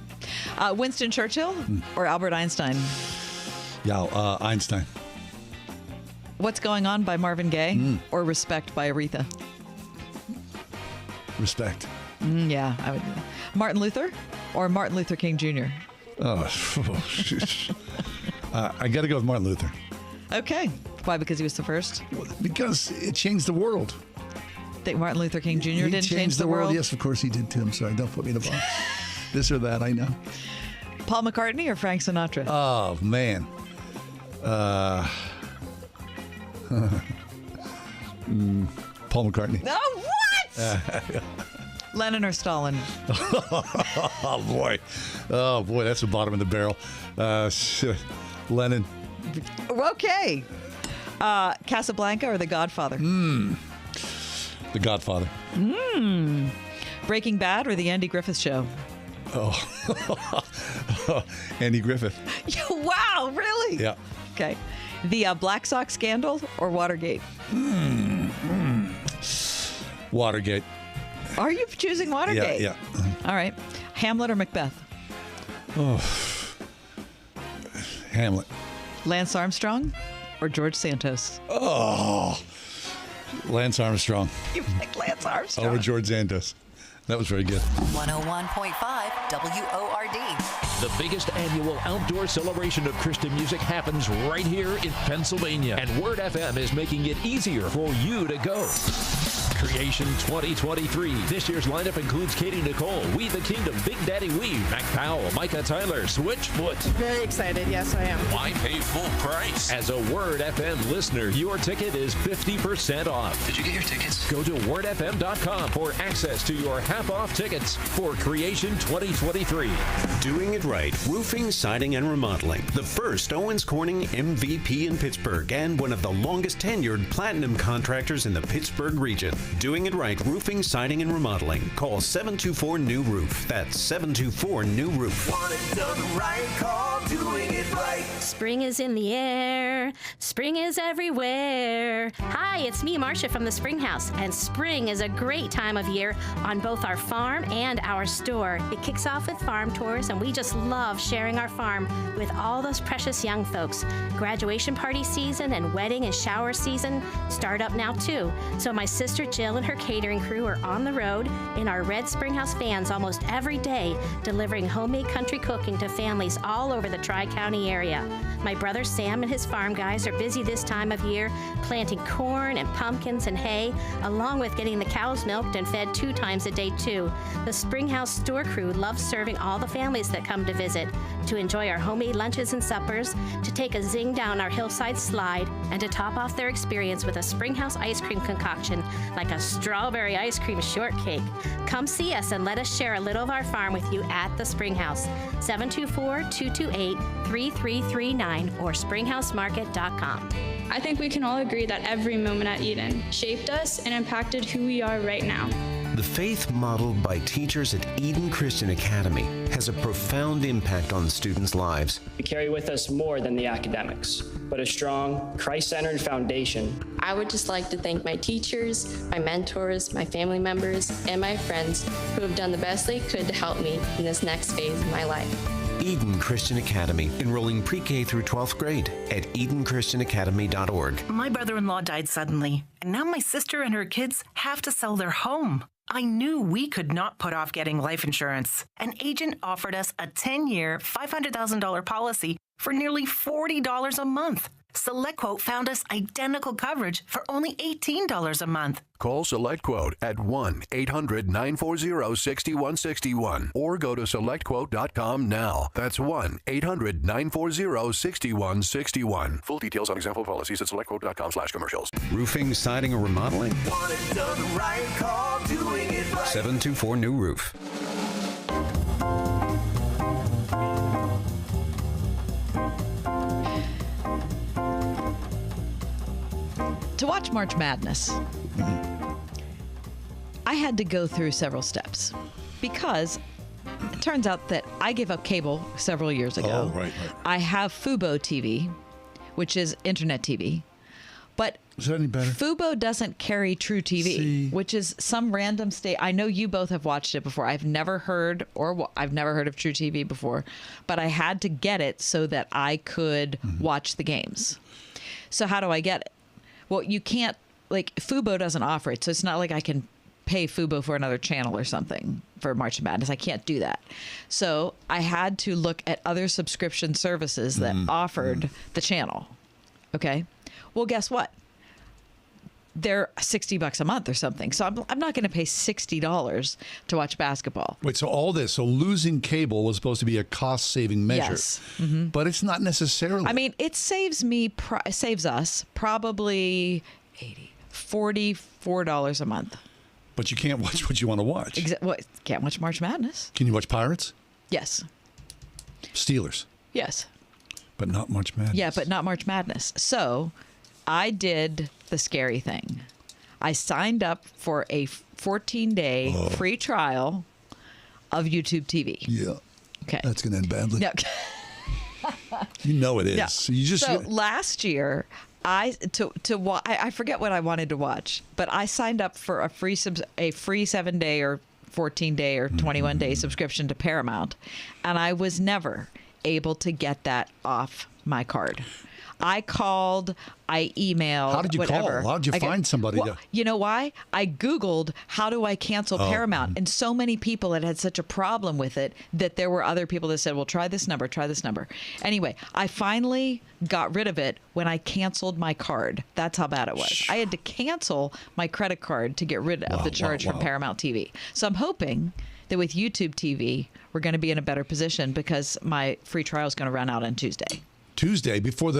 Winston Churchill or Albert Einstein? Yeah, Einstein. What's Going On by Marvin Gaye or Respect by Aretha? Respect. Yeah, I would. Martin Luther or Martin Luther King Jr.? I got to go with Martin Luther. Okay. Why? Because he was the first? Because it changed the world. Think Martin Luther King Jr. didn't change the world? Yes, of course he did too. I'm sorry. Don't put me in a box. This or that, I know. Paul McCartney or Frank Sinatra? Oh, man. Paul McCartney. Oh, what? Lennon or Stalin? Oh, boy. Oh, boy, that's the bottom of the barrel. Lennon. Okay. Casablanca or The Godfather? The Godfather. Breaking Bad or The Andy Griffith Show? Oh, Andy Griffith. Wow, really? Yeah. Okay. The Black Sox scandal or Watergate? Watergate. Are you choosing Watergate? Yeah. All right. Hamlet or Macbeth? Oh, Hamlet. Lance Armstrong or George Santos? Oh, Lance Armstrong. You picked Lance Armstrong. Over George Santos. That was very good. 101.5 WORD. The biggest annual outdoor celebration of Christian music happens right here in Pennsylvania. And Word FM is making it easier for you to go. Creation 2023. This year's lineup includes Katie Nicole, We the Kingdom, Big Daddy Wee, Mac Powell, Micah Tyler, Switchfoot. Very excited. Yes, I am. Why pay full price? As a Word FM listener, your ticket is 50% off. Did you get your tickets? Go to wordfm.com for access to your half-off tickets for Creation 2023. Doing it right. Roofing, siding, and remodeling. The first Owens Corning MVP in Pittsburgh and one of the longest tenured platinum contractors in the Pittsburgh region. Doing it right. Roofing, siding, and remodeling. Call 724-NEW-ROOF. That's 724-NEW-ROOF. Want it done right, call Doing It Right. Spring is in the air. Spring is everywhere. Hi, it's me, Marcia from the Spring House, and spring is a great time of year on both our farm and our store. It kicks off with farm tours, and we just love sharing our farm with all those precious young folks. Graduation party season and wedding and shower season start up now too. So my sister Jill and her catering crew are on the road in our red Spring House vans almost every day, delivering homemade country cooking to families all over the Tri-County area. My brother Sam and his farm guys are busy this time of year planting corn and pumpkins and hay, along with getting the cows milked and fed 2 times a day too. The Spring House store crew loves serving all the families that come to visit, to enjoy our homemade lunches and suppers, to take a zing down our hillside slide, and to top off their experience with a Spring House ice cream concoction like a strawberry ice cream shortcake. Come see us and let us share a little of our farm with you at the Spring House. 724-228-3339 or springhousemarket.com. I think we can all agree that every moment at Eden shaped us and impacted who we are right now. The faith modeled by teachers at Eden Christian Academy has a profound impact on students' lives. We carry with us more than the academics, but a strong, Christ-centered foundation. I would just like to thank my teachers, my mentors, my family members, and my friends who have done the best they could to help me in this next phase of my life. Eden Christian Academy, enrolling pre-K through 12th grade at EdenChristianAcademy.org. My brother-in-law died suddenly, and now my sister and her kids have to sell their home. I knew we could not put off getting life insurance. An agent offered us a 10-year, $500,000 policy for nearly $40 a month. SelectQuote found us identical coverage for only $18 a month. Call SelectQuote at 1-800-940-6161 or go to SelectQuote.com now. That's 1-800-940-6161. Full details on example policies at SelectQuote.com/commercials. Roofing, siding, or remodeling? Want it done right, call Doing It Right. 724 New Roof. To watch March Madness, I had to go through several steps because it turns out that I gave up cable several years ago. Oh, right. I have Fubo TV, which is internet TV, but is that any better? Fubo doesn't carry True TV, which is some random state. I know you both have watched it before. I've never heard of True TV before, but I had to get it so that I could watch the games. So how do I get it? Well, you can't, Fubo doesn't offer it, so it's not like I can pay Fubo for another channel or something for March Madness. I can't do that. So I had to look at other subscription services that offered the channel. Okay? Well, guess what? They're $60 a month or something. So I'm not going to pay $60 to watch basketball. Wait, so losing cable was supposed to be a cost-saving measure. Yes. But it's not necessarily. I mean, it saves us probably $44 a month. But you can't watch what you want to watch. Can't watch March Madness. Can you watch Pirates? Yes. Steelers? Yes. But not March Madness. Yeah, but not March Madness. So I did the scary thing. I signed up for a 14-day free trial of YouTube TV. Yeah. Okay. That's going to end badly. No. You know it is. Yeah. So last year, I forget what I wanted to watch, but I signed up for a free 7-day or 14-day or 21-day subscription to Paramount, and I was never able to get that off my card. I called, I emailed, how did you whatever. call? How did you find somebody? You know why? I Googled, how do I cancel Paramount? And so many people had such a problem with it that there were other people that said, well, try this number. Anyway, I finally got rid of it when I canceled my card. That's how bad it was. I had to cancel my credit card to get rid of the charge from Paramount TV. So I'm hoping that with YouTube TV, we're going to be in a better position because my free trial is going to run out on Tuesday. Before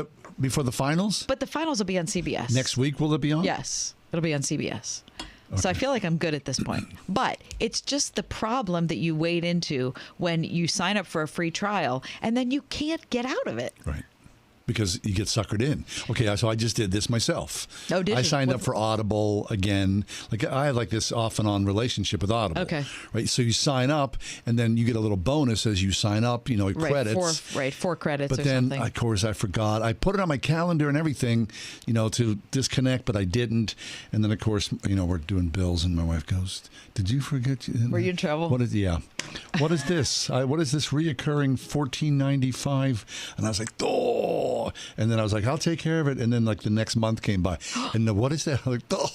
the finals? But the finals will be on CBS. Next week, will it be on? Yes, it'll be on CBS. Okay. So I feel like I'm good at this point. But it's just the problem that you wade into when you sign up for a free trial and then you can't get out of it. Right. Because you get suckered in. Okay, so I just did this myself. Oh, did you? I signed up for Audible again. I have this off and on relationship with Audible. Okay. Right, so you sign up, and then you get a little bonus as you sign up. Credits. Four credits. But or then, something. of course, I forgot. I put it on my calendar and everything, to disconnect, but I didn't. And then, of course, we're doing bills, and my wife goes, "Did you forget?" Were you in trouble? What is this? What is this reoccurring $14.95? And I was like, oh. And then I was like, I'll take care of it. And then the next month came by. And what is that? I'm like, oh.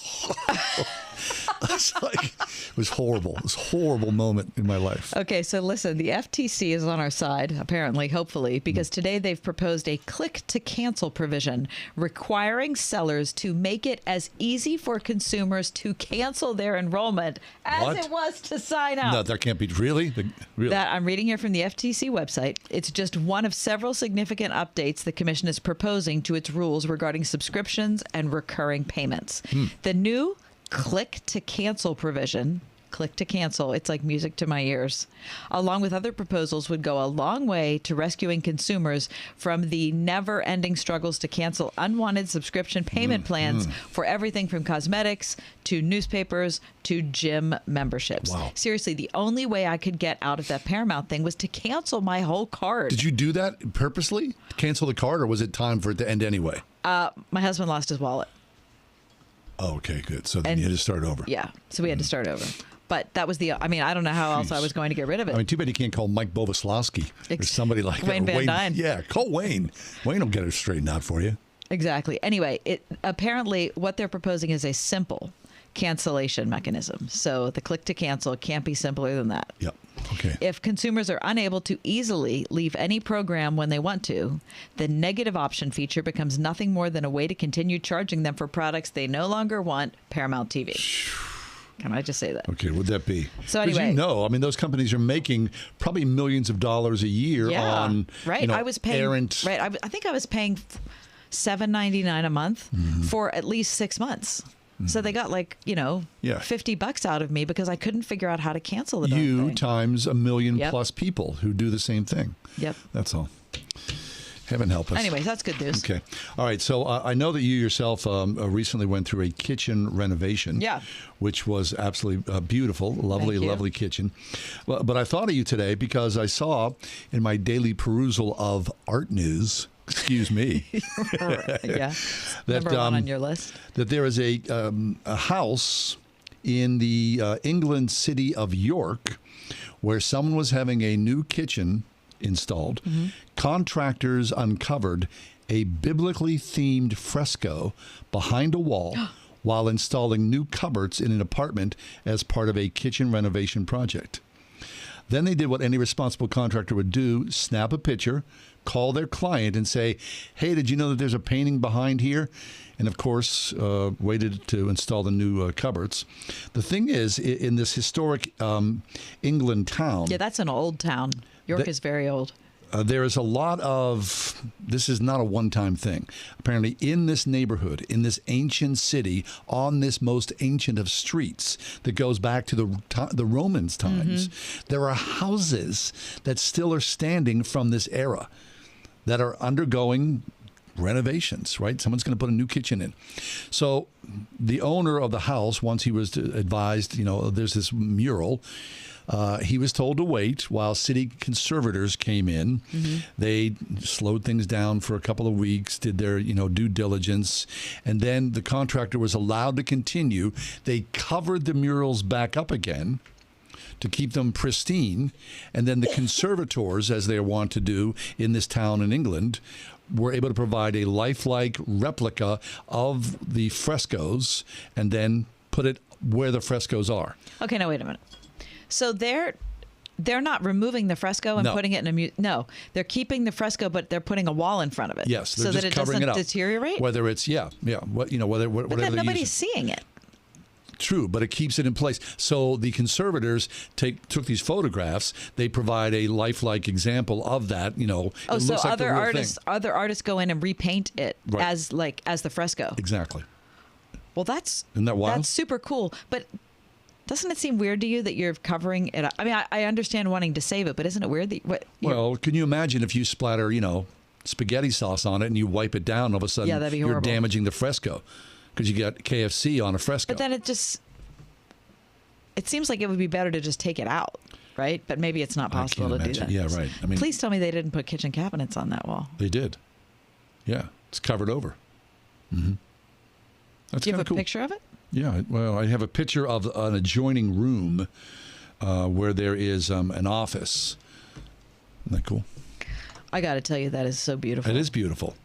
It was horrible. It was a horrible moment in my life. Okay, so listen, the FTC is on our side, apparently, hopefully, because today they've proposed a click-to-cancel provision requiring sellers to make it as easy for consumers to cancel their enrollment as it was to sign up. No, that can't be. Really? That I'm reading here from the FTC website. It's just one of several significant updates the Commission is proposing to its rules regarding subscriptions and recurring payments. The new click-to-cancel provision, click-to-cancel, it's like music to my ears, along with other proposals, would go a long way to rescuing consumers from the never-ending struggles to cancel unwanted subscription payment plans for everything from cosmetics to newspapers to gym memberships. Wow. Seriously, the only way I could get out of that Paramount thing was to cancel my whole card. Did you do that purposely? Cancel the card, or was it time for it to end anyway? My husband lost his wallet. Oh, okay, good. So then you had to start over. Yeah, so we had to start over. But that was I don't know how else I was going to get rid of it. I mean, too bad you can't call Mike Bowislawski or somebody like Wayne that. Van Dyne. Yeah, call Wayne. Wayne will get it straightened out for you. Exactly. Anyway, apparently what they're proposing is a simple cancellation mechanism. So the click to cancel can't be simpler than that. Yep. Okay. If consumers are unable to easily leave any program when they want to, the negative option feature becomes nothing more than a way to continue charging them for products they no longer want, Paramount TV. Can I just say that? Okay, would that be? So anyway, those companies are making probably millions of dollars a year on right. I was paying errant. Right. I think I was paying $7.99 a month for at least 6 months. So they got $50 out of me because I couldn't figure out how to cancel the You thing. times 1 million plus people who do the same thing. Yep. That's all. Heaven help us. Anyways, that's good news. Okay. All right. So I know that you yourself recently went through a kitchen renovation. Yeah. Which was absolutely beautiful. Lovely kitchen. But I thought of you today because I saw in my daily perusal of art news, excuse me. Yeah. Number one on your list. That there is a house in the England city of York where someone was having a new kitchen installed. Contractors uncovered a biblically themed fresco behind a wall while installing new cupboards in an apartment as part of a kitchen renovation project. Then they did what any responsible contractor would do: snap a picture, call their client and say, hey, did you know that there's a painting behind here? And of course, waited to install the new cupboards. The thing is, in this historic England town... Yeah, that's an old town. York is very old. There is a lot of, this is not a one-time thing. Apparently in this neighborhood, in this ancient city, on this most ancient of streets that goes back to the Romans' times, there are houses that still are standing from this era that are undergoing renovations, right? Someone's going to put a new kitchen in. So the owner of the house, once he was advised, there's this mural, he was told to wait while city conservators came in. They slowed things down for a couple of weeks, did their due diligence, and then the contractor was allowed to continue. They covered the murals back up again to keep them pristine, and then the conservators, as they want to do in this town in England, were able to provide a lifelike replica of the frescoes and then put it where the frescoes are. Okay, now wait a minute. So they're not removing the fresco and putting it in a no, they're keeping the fresco, but they're putting a wall in front of it. Yes, so just that it covering doesn't it up. deteriorate. Whether it's whether but then nobody's seeing it. True, but it keeps it in place. So the conservators took these photographs. They provide a lifelike example of that. Oh, so other artists go in and repaint it as the fresco. Exactly. Well, isn't that wild? That's super cool, but. Doesn't it seem weird to you that you're covering it? I mean, I understand wanting to save it, but isn't it weird that Well, can you imagine if you splatter, spaghetti sauce on it and you wipe it down, all of a sudden that'd be you're horrible. Damaging the fresco because you got KFC on a fresco. But then it seems like it would be better to just take it out, right? But maybe it's not possible to do that. Yeah, right. I mean, please tell me they didn't put kitchen cabinets on that wall. They did. Yeah, it's covered over. That's do you have a cool. picture of it? Yeah, well, I have a picture of an adjoining room where there is an office. Isn't that cool? I got to tell you, that is so beautiful. It is beautiful.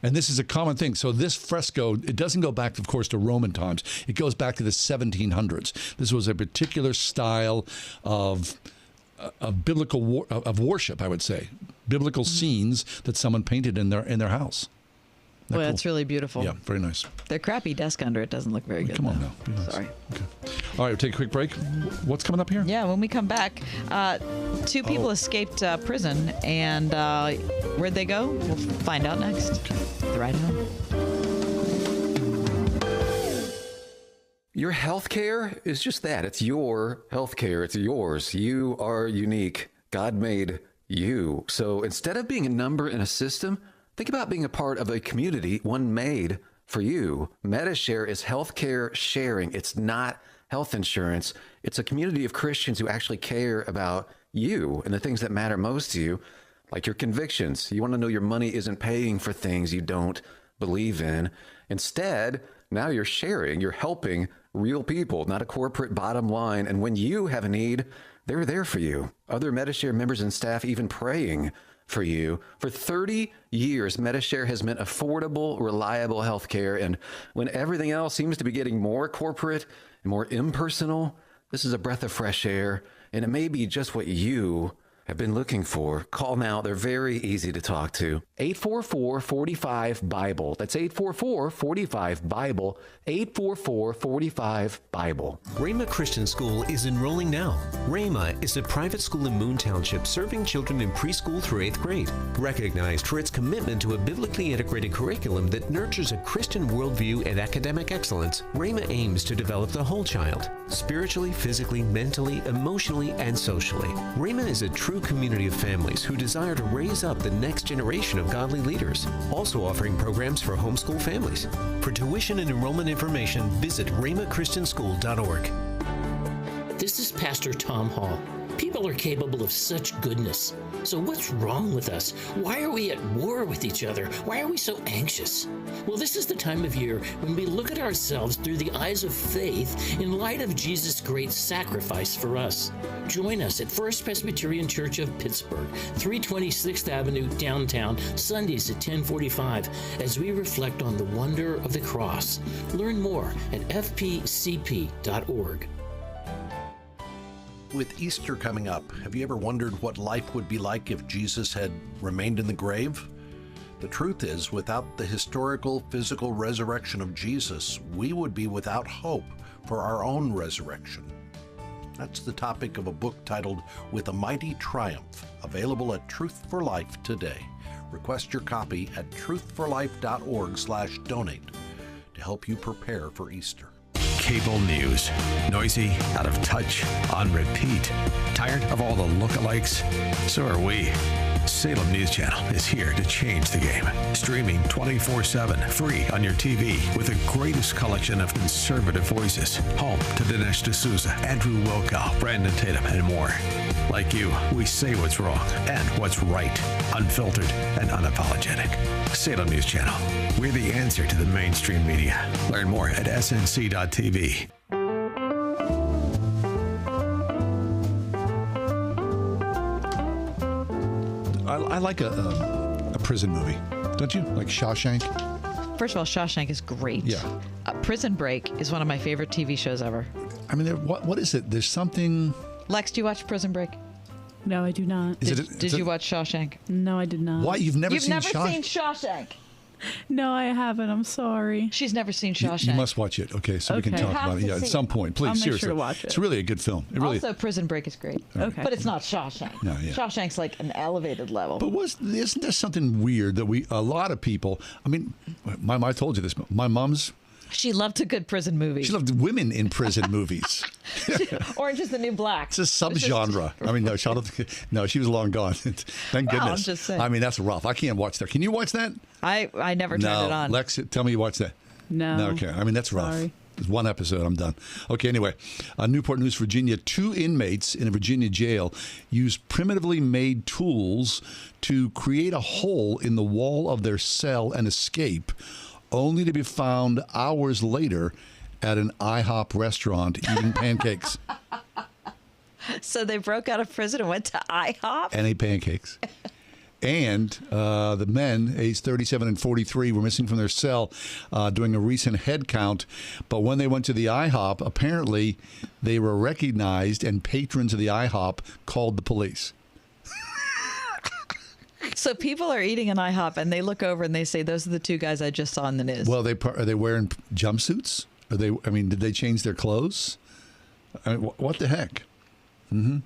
And this is a common thing. So this fresco, it doesn't go back, of course, to Roman times. It goes back to the 1700s. This was a particular style of biblical of worship, I would say. Biblical scenes that someone painted in their house. Well, that's really beautiful. Yeah, very nice. Their crappy desk under it doesn't look very good. Come on now. Nice. Sorry. Okay. All right, we'll take a quick break. What's coming up here? Yeah, when we come back, 2 people escaped prison, and where'd they go? We'll find out next. Okay. The Ride Home. Your health care is just that. It's your health care. It's yours. You are unique. God made you. So instead of being a number in a system, think about being a part of a community, one made for you. MediShare is healthcare sharing. It's not health insurance. It's a community of Christians who actually care about you and the things that matter most to you, like your convictions. You want to know your money isn't paying for things you don't believe in. Instead, now you're sharing, you're helping real people, not a corporate bottom line. And when you have a need, they're there for you. Other Medi-Share members and staff even praying for you. For 30 years, Medi-Share has meant affordable, reliable health care. And when everything else seems to be getting more corporate and more impersonal, this is a breath of fresh air. And it may be just what you have been looking for. Call now. They're very easy to talk to. 844-45-BIBLE. That's 844-45-BIBLE. 844-45-BIBLE. Rhema Christian School is enrolling now. Rhema is a private school in Moon Township serving children in preschool through 8th grade. Recognized for its commitment to a biblically integrated curriculum that nurtures a Christian worldview and academic excellence, Rhema aims to develop the whole child, spiritually, physically, mentally, emotionally, and socially. Rhema is a true community of families who desire to raise up the next generation of godly leaders, also offering programs for homeschool families. For tuition and enrollment information, visit rhemachristianschool.org. This is Pastor Tom Hall. People are capable of such goodness. So what's wrong with us? Why are we at war with each other? Why are we so anxious? Well, this is the time of year when we look at ourselves through the eyes of faith in light of Jesus' great sacrifice for us. Join us at First Presbyterian Church of Pittsburgh, 326th Avenue, downtown, Sundays at 10:45, as we reflect on the wonder of the cross. Learn more at fpcp.org. With Easter coming up, have you ever wondered what life would be like if Jesus had remained in the grave? The truth is, without the historical, physical resurrection of Jesus, we would be without hope for our own resurrection. That's the topic of a book titled With a Mighty Triumph, available at Truth for Life today. Request your copy at truthforlife.org/donate to help you prepare for Easter. Cable news. Noisy, out of touch, on repeat. Tired of all the lookalikes? So are we. Salem News Channel is here to change the game. Streaming 24/7, free on your TV, with the greatest collection of conservative voices. Home to Dinesh D'Souza, Andrew Wilkow, Brandon Tatum, and more. Like you, we say what's wrong and what's right. Unfiltered and unapologetic. Salem News Channel. We're the answer to the mainstream media. Learn more at snc.tv. I like a prison movie, don't you? Like Shawshank? First of all, Shawshank is great. Yeah. Prison Break is one of my favorite TV shows ever. I mean, what is it? There's something... Lex, do you watch Prison Break? No, I do not. Did you watch Shawshank? No, I did not. Why? You've never seen Shawshank? No, I haven't. I'm sorry. She's never seen Shawshank. You must watch it, okay, so we can talk about it. Yeah, at some point, please, I'll make seriously. sure to watch it. It's really a good film. It really Also, Prison Break is great. Okay. But it's not Shawshank. No, yeah. Shawshank's like an elevated level. But isn't there something weird that a lot of people, I mean, I told you this, my mom's... She loved a good prison movie. She loved women in prison movies. Orange is the New Black. It's a subgenre. I mean, no, she was long gone. Thank goodness. I'm just saying. I mean, that's rough. I can't watch that. Can you watch that? I never turned it on. Lex, tell me you watch that. No. Okay. I mean, that's rough. Sorry. There's one episode. I'm done. Okay. Anyway, Newport News, Virginia. 2 inmates in a Virginia jail used primitively made tools to create a hole in the wall of their cell and escape, only to be found hours later at an IHOP restaurant eating pancakes. So they broke out of prison and went to IHOP? And ate pancakes. And the men, aged 37 and 43, were missing from their cell during a recent head count. But when they went to the IHOP, apparently they were recognized, and patrons of the IHOP called the police. So people are eating an IHOP, and they look over and they say, "Those are the 2 guys I just saw in the news." Well, are they wearing jumpsuits? Did they change their clothes? I mean, what the heck? Mm-hmm.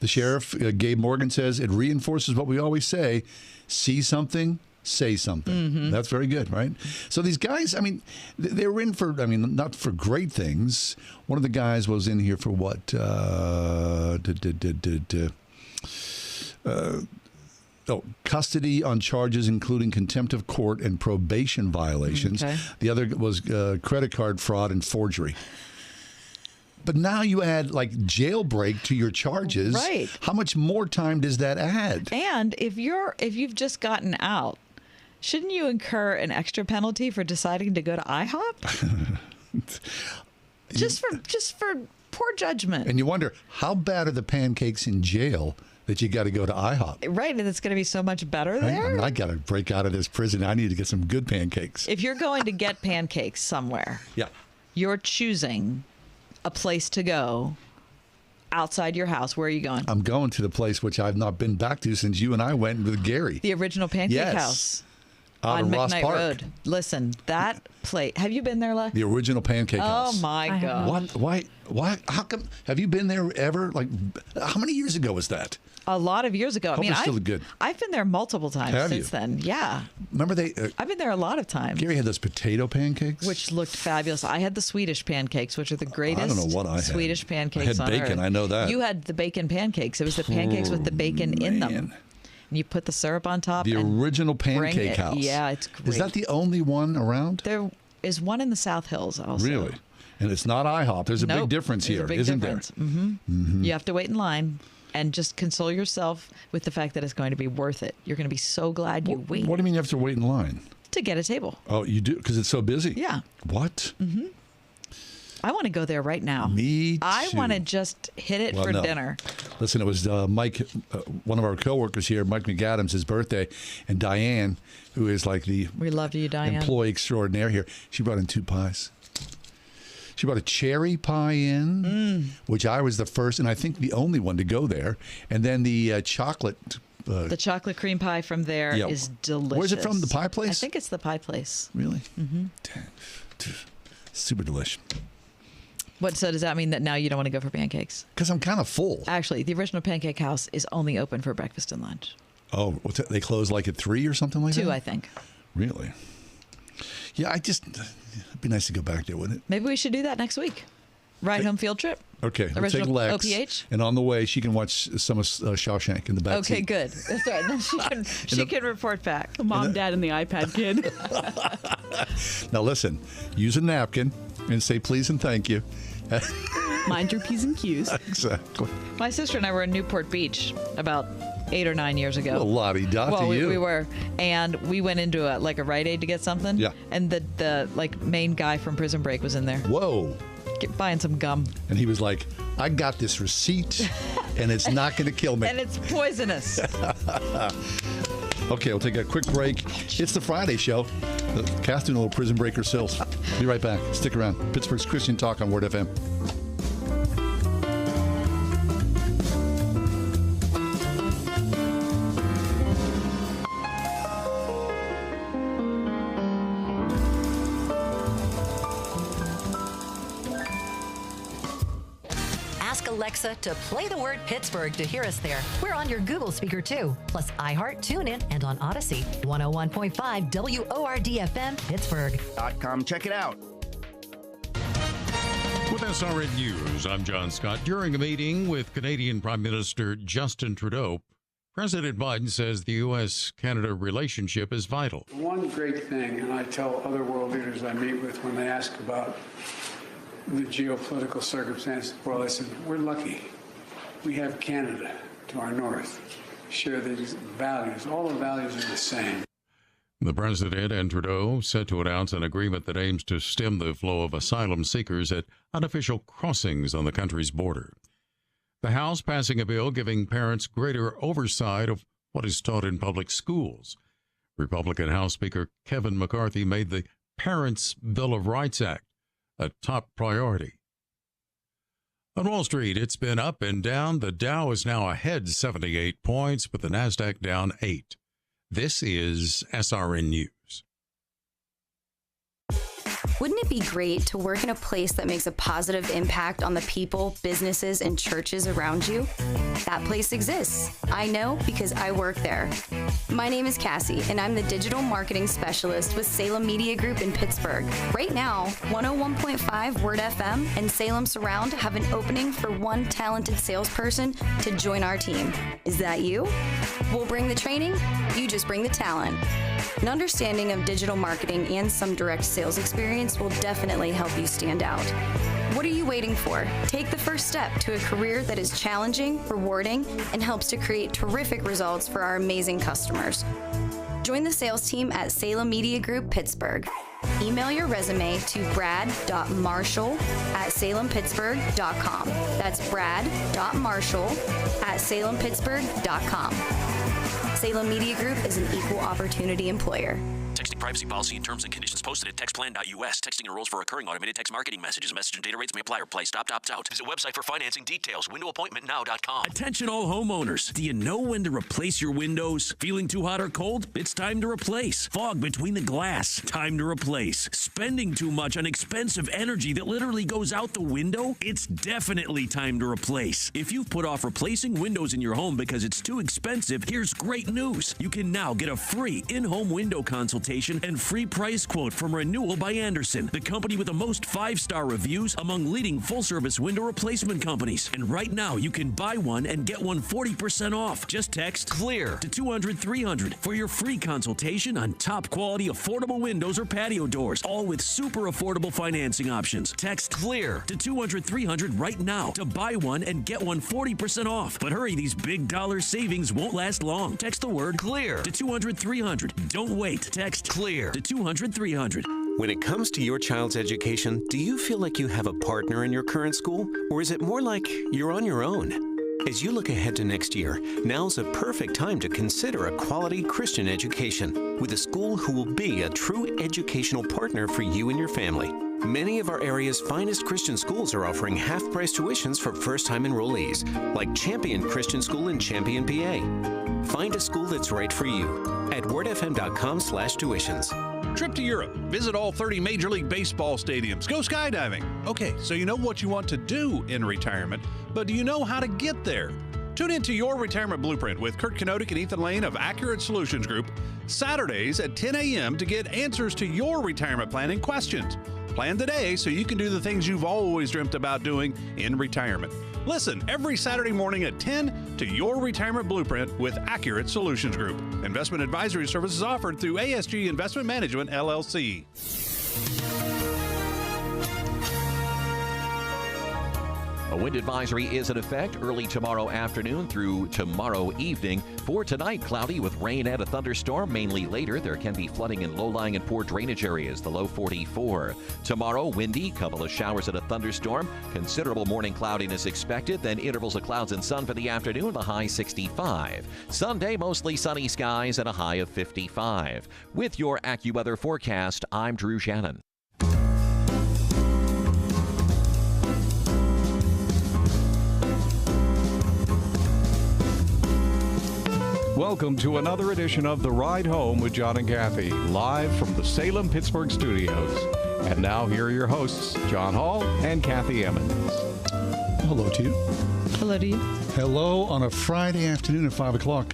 The sheriff, Gabe Morgan, says it reinforces what we always say: see something, say something. Mm-hmm. That's very good, right? So these guys, I mean, they were in for, not for great things. One of the guys was in here for what? Custody on charges including contempt of court and probation violations. Okay. The other was credit card fraud and forgery. But now you add like jailbreak to your charges. Right. How much more time does that add? And if you've just gotten out, shouldn't you incur an extra penalty for deciding to go to IHOP? Just for poor judgment. And you wonder, how bad are the pancakes in jail that you got to go to IHOP? Right, and it's going to be so much better there. I got to break out of this prison. I need to get some good pancakes. If you're going to get pancakes somewhere, yeah, you're choosing a place to go outside your house. Where are you going? I'm going to the place which I've not been back to since you and I went with Gary. The original Pancake House. Out on in Ross McKnight Park. Road. Listen, that place. Have you been there, Lex? The original Pancake House. Oh my God! Why? How come? Have you been there ever? Like, how many years ago was that? A lot of years ago. Hope it's still good. I've been there multiple times Have since you? then. Yeah. Remember I've been there a lot of times. Gary had those potato pancakes, which looked fabulous. I had the Swedish pancakes, which are the greatest. I don't know what I had. Swedish pancakes. I had on bacon. earth. I know that. You had the bacon pancakes. It was the pancakes with the bacon in them. And you put the syrup on top. The original bring Pancake it. House. Yeah, it's great. Is that the only one around? There is one in the South Hills also. Really? And it's not IHOP. There's a big difference There's here, a big isn't difference. there? Mm-hmm. You have to wait in line and just console yourself with the fact that it's going to be worth it. You're going to be so glad you waited. What do you mean you have to wait in line? To get a table. Oh, you do? Because it's so busy? Yeah. What? Mm-hmm. I want to go there right now. Me too. I want to just hit it for dinner. Listen, it was Mike, one of our coworkers here, Mike McAdams, his birthday, and Diane, who is like the we love you, Diane. employee extraordinaire here. She brought in 2 pies. She brought a cherry pie in, which I was the first and I think the only one to go there, and then the chocolate. The chocolate cream pie from there is delicious. Where's it from? The pie place? I think it's the pie place. Really? Mm-hmm. Super delicious. So does that mean that now you don't want to go for pancakes? Because I'm kind of full. Actually, the original Pancake House is only open for breakfast and lunch. Oh, they close like at 3 or something like that? 2, I think. Really? Yeah, it'd be nice to go back there, wouldn't it? Maybe we should do that next week. Ride home field trip. Okay, we'll take Original Lex. OPH. And on the way, she can watch some of Shawshank in the back Okay, seat. good. That's right. Then she can report back. Mom, Dad, and the iPad kid. Now listen, use a napkin and say please and thank you. Mind your P's and Q's. Exactly. My sister and I were in Newport Beach about 8 or 9 years ago. Well, la-di-da well, to you. we were, and we went into a Rite Aid to get something. Yeah. And the main guy from Prison Break was in there. Whoa. Buying some gum. And he was like, I got this receipt, and it's not going to kill me. And it's poisonous. Okay, we'll take a quick break. It's the Friday show. Catherine, little Prison Breaker Sills. Be right back. Stick around. Pittsburgh's Christian Talk on Word FM. Ask Alexa to play the word Pittsburgh to hear us there. We're on your Google speaker too, plus iHeart, TuneIn, and on Odyssey. 101.5 WORD-FM, Pittsburgh. .com. Check it out. With SRN News, I'm John Scott. During a meeting with Canadian Prime Minister Justin Trudeau, President Biden says the U.S.-Canada relationship is vital. One great thing, and I tell other world leaders I meet with when they ask about the geopolitical circumstances of the world, I said, we're lucky. We have Canada to our north. Share these values. All the values are the same. The president and Trudeau set to announce an agreement that aims to stem the flow of asylum seekers at unofficial crossings on the country's border. The House passing a bill giving parents greater oversight of what is taught in public schools. Republican House Speaker Kevin McCarthy made the Parents' Bill of Rights Act a top priority. On Wall Street, it's been up and down. The Dow is now ahead 78 points, with the Nasdaq down 8. This is SRN News. Wouldn't it be great to work in a place that makes a positive impact on the people, businesses, and churches around you? That place exists. I know because I work there. My name is Cassie, and I'm the digital marketing specialist with Salem Media Group in Pittsburgh. Right now, 101.5 Word FM and Salem Surround have an opening for one talented salesperson to join our team. Is that you? We'll bring the training, you just bring the talent. An understanding of digital marketing and some direct sales experience will definitely help you stand out. What are you waiting for? Take the first step to a career that is challenging, rewarding, and helps to create terrific results for our amazing customers. Join the sales team at Salem Media Group, Pittsburgh. Email your resume to brad.marshall@salempittsburgh.com. That's brad.marshall@salempittsburgh.com. Salem Media Group is an equal opportunity employer. Texting privacy policy and terms and conditions posted at textplan.us. Texting enrolls for recurring automated text marketing messages. Message and data rates may apply or play. Stop, opt out. Visit website for financing details. Windowappointmentnow.com. Attention all homeowners. Do you know when to replace your windows? Feeling too hot or cold? It's time to replace. Fog between the glass? Time to replace. Spending too much on expensive energy that literally goes out the window? It's definitely time to replace. If you've put off replacing windows in your home because it's too expensive, here's great news. You can now get a free in-home window consultation and free price quote from Renewal by Andersen, the company with the most 5-star reviews among leading full-service window replacement companies. And right now, you can buy one and get one 40% off. Just text CLEAR to 200-300 for your free consultation on top-quality affordable windows or patio doors, all with super affordable financing options. Text CLEAR to 200-300 right now to buy one and get one 40% off. But hurry, these big dollar savings won't last long. Text the word CLEAR to 200-300. Don't wait. Text CLEAR to 200-300. When it comes to your child's education, do you feel like you have a partner in your current school? Or is it more like you're on your own? As you look ahead to next year, now's a perfect time to consider a quality Christian education with a school who will be a true educational partner for you and your family. Many of our area's finest Christian schools are offering half-price tuitions for first-time enrollees, like Champion Christian School in Champion, PA. Find a school that's right for you at wordfm.com/tuitions. Trip to Europe. Visit all 30 Major League Baseball stadiums. Go skydiving. Okay, so you know what you want to do in retirement, but do you know how to get there? Tune into Your Retirement Blueprint with Kurt Kenotic and Ethan Lane of Accurate Solutions Group, Saturdays at 10 a.m. to get answers to your retirement planning questions. Plan today so you can do the things you've always dreamt about doing in retirement. Listen every Saturday morning at 10 to Your Retirement Blueprint with Accurate Solutions Group. Investment advisory services offered through ASG Investment Management, LLC. A wind advisory is in effect early tomorrow afternoon through tomorrow evening. For tonight, cloudy with rain and a thunderstorm. Mainly later, there can be flooding in low-lying and poor drainage areas, the low 44. Tomorrow, windy, couple of showers and a thunderstorm. Considerable morning cloudiness expected, then intervals of clouds and sun for the afternoon, the high 65. Sunday, mostly sunny skies and a high of 55. With your AccuWeather forecast, I'm Drew Shannon. Welcome to another edition of The Ride Home with John and Kathy, live from the Salem Pittsburgh studios. And now here are your hosts, John Hall and Kathy Emmons. Hello to you. Hello to you. Hello on a Friday afternoon at 5 o'clock.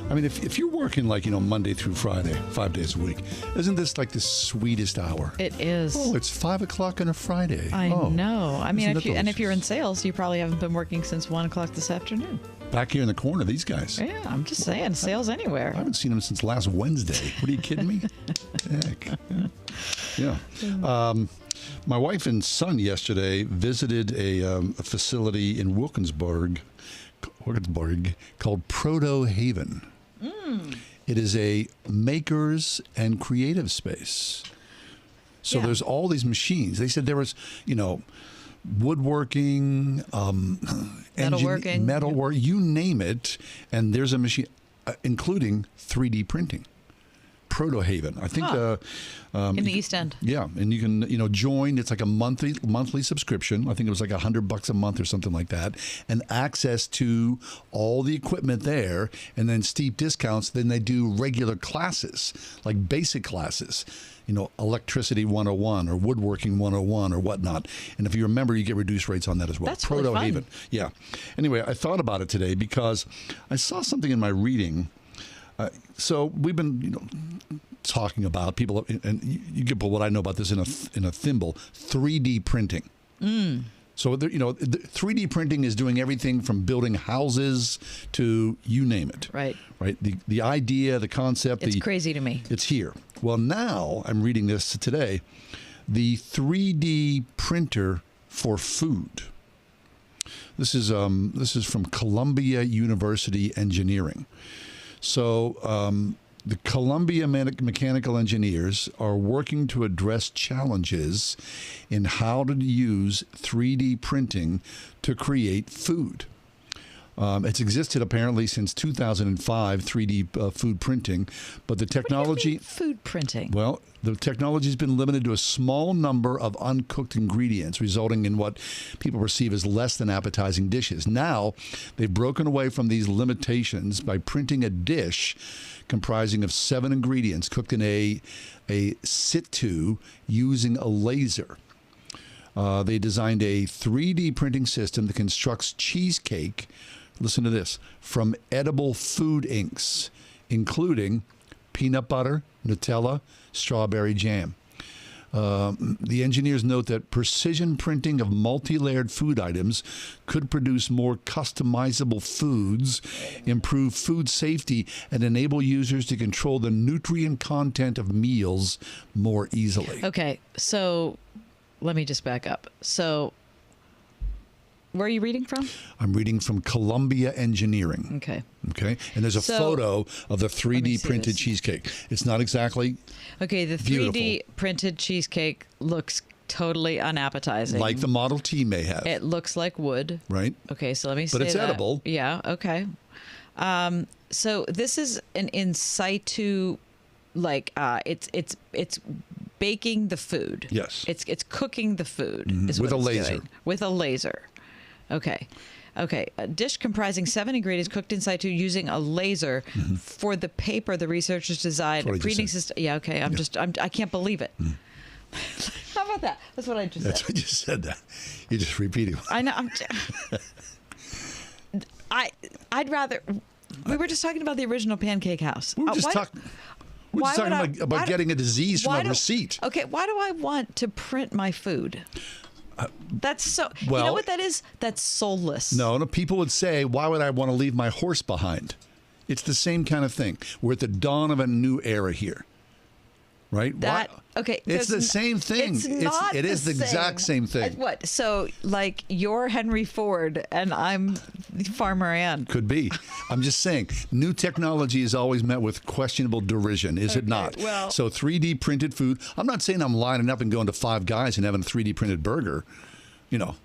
I mean, if you're working like, Monday through Friday, 5 days a week, isn't this like the sweetest hour? It is. Oh, it's 5 o'clock on a Friday. I know. I mean, if you're in sales, you probably haven't been working since 1 o'clock this afternoon. Back here in the corner, these guys. Yeah, I'm just saying, sales anywhere. I haven't seen them since last Wednesday. What are you kidding me? Heck. Yeah. My wife and son yesterday visited a facility in Wilkinsburg called Proto Haven. It is a makers and creative space. So there's all these machines. They said there was, woodworking, metalwork, you name it, and there's a machine, including 3D printing. Proto Haven, I think, in the East End. Yeah, and you can, join. It's like a monthly subscription. I think it was like $100 a month or something like that, and access to all the equipment there, and then steep discounts. Then they do regular classes, like basic classes. Electricity 101 or woodworking 101 or whatnot. And if you remember, you get reduced rates on that as well. That's Proto really fun. Haven. Yeah. Anyway, I thought about it today because I saw something in my reading. So we've been, talking about people, and you can put what I know about this in a thimble, 3D printing. So, 3D printing is doing everything from building houses to you name it. Right. Right. The idea, the concept. It's crazy to me. It's here. Well, now I'm reading this today. The 3D printer for food. This is from Columbia University Engineering. So The Columbia Mechanical Engineers are working to address challenges in how to use 3D printing to create food. It's existed apparently since 2005, 3D food printing, but the technology... What do you mean, food printing? Well, the technology has been limited to a small number of uncooked ingredients, resulting in what people perceive as less than appetizing dishes. Now, they've broken away from these limitations by printing a dish comprising of 7 ingredients cooked in a situ using a laser. They designed a 3D printing system that constructs cheesecake, listen to this, from edible food inks, including peanut butter, Nutella, strawberry jam. The engineers note that precision printing of multi-layered food items could produce more customizable foods, improve food safety, and enable users to control the nutrient content of meals more easily. Okay, so let me just back up. So where are you reading from? I'm reading from Columbia Engineering. Okay. Okay. And there's a photo of the 3D printed cheesecake. It's not exactly Okay, the 3D beautiful. printed cheesecake looks totally unappetizing. Like the Model T may have. It looks like wood. Right. Okay, so let me say But it's that. edible. Yeah, okay. So this is an in situ, like it's baking the food. Yes. It's cooking the food. Mhm. Is With what a it's laser. doing. With a laser. Okay. A dish comprising 7 ingredients cooked in situ using a laser. For the paper, the researchers designed a printing system. Yeah, okay. I can't believe it. How about that? That's what I just That's said. what you said. That you just repeated. I know. I'd rather. We were just talking about the original Pancake House. We're just talking about getting a disease from a receipt. Okay, why do I want to print my food? That's so. You well- know what that is? That's soulless. No, people would say, why would I want to leave my horse behind? It's the same kind of thing. We're at the dawn of a new era here. Right? Okay. It's the same thing. It is the exact same thing. What? So, like, you're Henry Ford and I'm Farmer Ann. Could be. I'm just saying, new technology is always met with questionable derision, is it not? well- So 3D printed food. I'm not saying I'm lining up and going to Five Guys and having a 3D printed burger. You know,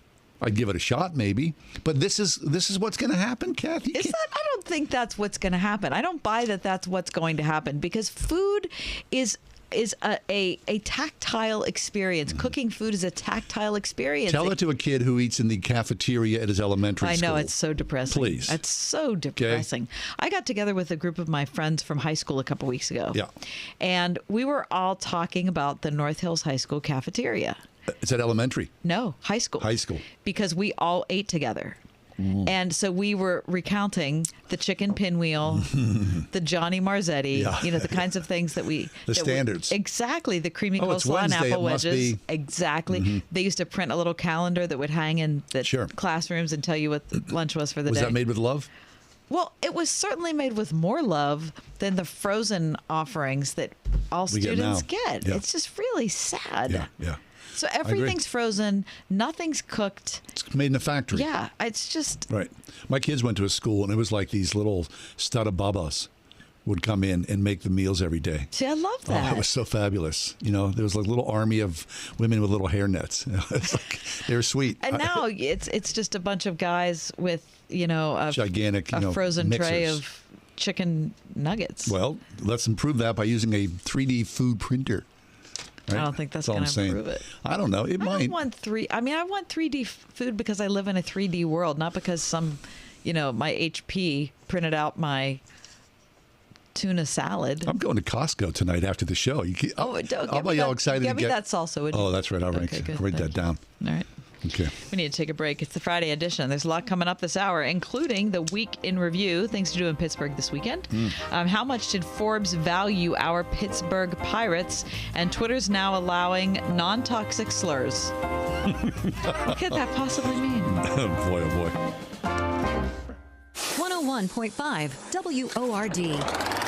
I'd give it a shot maybe. But this is what's going to happen, Kathy. I don't think that's what's going to happen. I don't buy that that's what's going to happen because food is a tactile experience. Cooking food is a tactile experience. Tell it to a kid who eats in the cafeteria at his elementary school. I know, it's so depressing. Please. It's so depressing. I got together with a group of my friends from high school a couple weeks ago. Yeah. And we were all talking about the North Hills High School cafeteria. Is that elementary? No, high school. High school. Because we all ate together. And so we were recounting the chicken pinwheel, the Johnny Marzetti, the kinds of things that we... The standards. Exactly. The creamy Oh, it's coleslaw and Wednesday, apple it must wedges. be. Exactly. They used to print a little calendar that would hang in the classrooms and tell you what the lunch was for the Was day. that made with love? Well, it was certainly made with more love than the frozen offerings that all We get students now. get. Yeah. It's just really sad. Yeah. So agree. everything's frozen. Nothing's cooked. It's made in a factory. Yeah, it's just... Right. My kids went to a school, and it was like these little stud-a-babas would come in and make the meals every day. See, I love that. Oh, it was so fabulous. You know, there was like a little army of women with little hairnets. It's like, they were sweet. And now it's just a bunch of guys with, a gigantic, frozen tray mixers. of chicken nuggets. Well, let's improve that by using a 3D food printer. Right? I don't think that's all going I'm to saying. improve it. I don't know. It might. I want 3D food because I live in a 3D world, not because some, my HP printed out my tuna salad. I'm going to Costco tonight after the show. I'll be all excited Get to me get that salsa, would you? Oh, that's right. I'll write that down. All right. Okay. We need to take a break. It's the Friday edition. There's a lot coming up this hour, including the Week in Review, things to do in Pittsburgh this weekend. How much did Forbes value our Pittsburgh Pirates? And Twitter's now allowing non-toxic slurs. What could that possibly mean? Oh, boy. 101.5 101.5 WORD.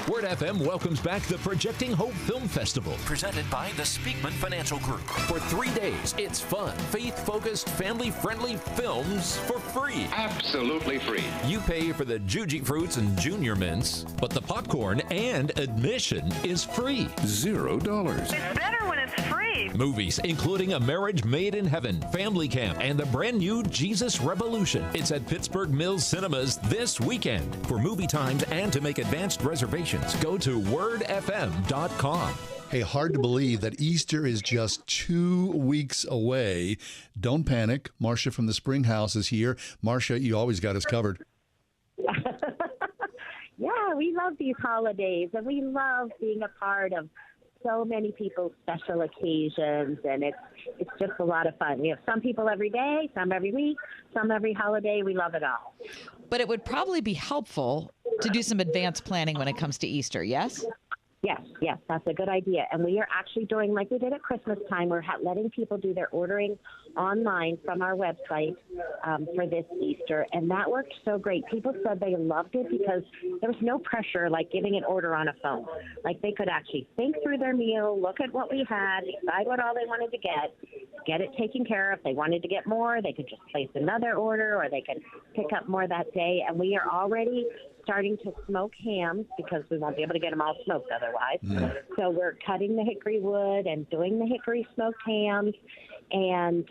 Word FM welcomes back the Projecting Hope Film Festival, Presented by the Speakman Financial Group. For 3 days, it's fun, faith-focused, family-friendly films for free. Absolutely free. You pay for the Juji Fruits and Junior Mints, but the popcorn and admission is free. $0. It's better when it's free. Movies, including A Marriage Made in Heaven, Family Camp, and the brand new Jesus Revolution. It's at Pittsburgh Mills Cinemas this weekend. For movie times and to make advanced reservations, go to wordfm.com. Hey, hard to believe that Easter is just 2 weeks away. Don't panic. Marcia from the Spring House is here. Marcia, you always got us covered. Yeah, we love these holidays, and we love being a part of so many people's special occasions, and it's just a lot of fun. We have some people every day, some every week, some every holiday. We love it all. But it would probably be helpful to do some advanced planning when it comes to Easter, yes? Yes, that's a good idea. And we are actually doing, like we did at Christmas time, we're letting people do their ordering online from our website for this Easter. And that worked so great. People said they loved it because there was no pressure like giving an order on a phone. Like they could actually think through their meal, look at what we had, decide what all they wanted to get it taken care of. If they wanted to get more, they could just place another order, or they could pick up more that day. And we are already starting to smoke hams because we won't be able to get them all smoked otherwise. So we're cutting the hickory wood and doing the hickory smoked hams, and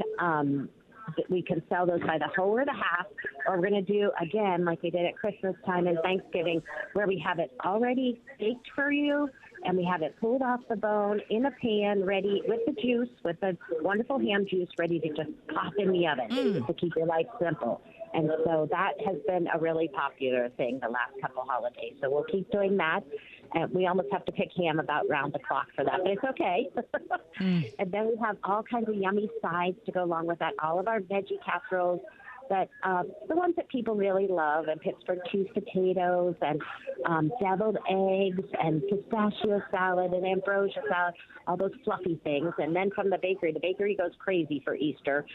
we can sell those by the whole or the half. Or we're going to do, again, like we did at Christmas time and Thanksgiving, where we have it already baked for you, and we have it pulled off the bone in a pan, ready with the juice, with the wonderful ham juice, ready to just pop in the oven to keep your life simple. And so that has been a really popular thing the last couple holidays. So we'll keep doing that. And we almost have to pick ham about round the clock for that, but it's okay. And then we have all kinds of yummy sides to go along with that. All of our veggie casseroles, that the ones that people really love, and Pittsburgh cheese potatoes, and deviled eggs, and pistachio salad, and ambrosia salad, all those fluffy things. And then from the bakery goes crazy for Easter.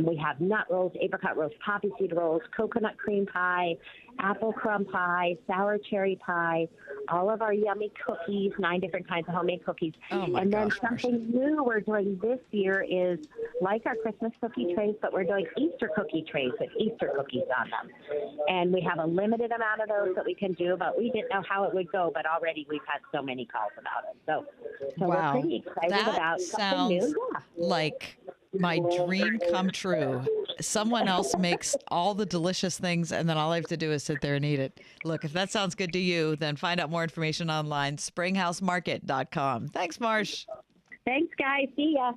We have nut rolls, apricot rolls, poppy seed rolls, coconut cream pie, apple crumb pie, sour cherry pie, all of our yummy cookies, 9 different kinds of homemade cookies. And then something new we're doing this year is like our Christmas cookie trays, but we're doing Easter cookie trays with Easter cookies on them. And we have a limited amount of those that we can do, but we didn't know how it would go, but already we've had so many calls about it. So Wow. we're pretty excited about something new. Sounds like my dream come true. Someone else makes all the delicious things, and then all I have to do is sit there and eat it. Look, if that sounds good to you, then find out more information online, springhousemarket.com. Thanks, Marsh. Thanks, guys. See ya.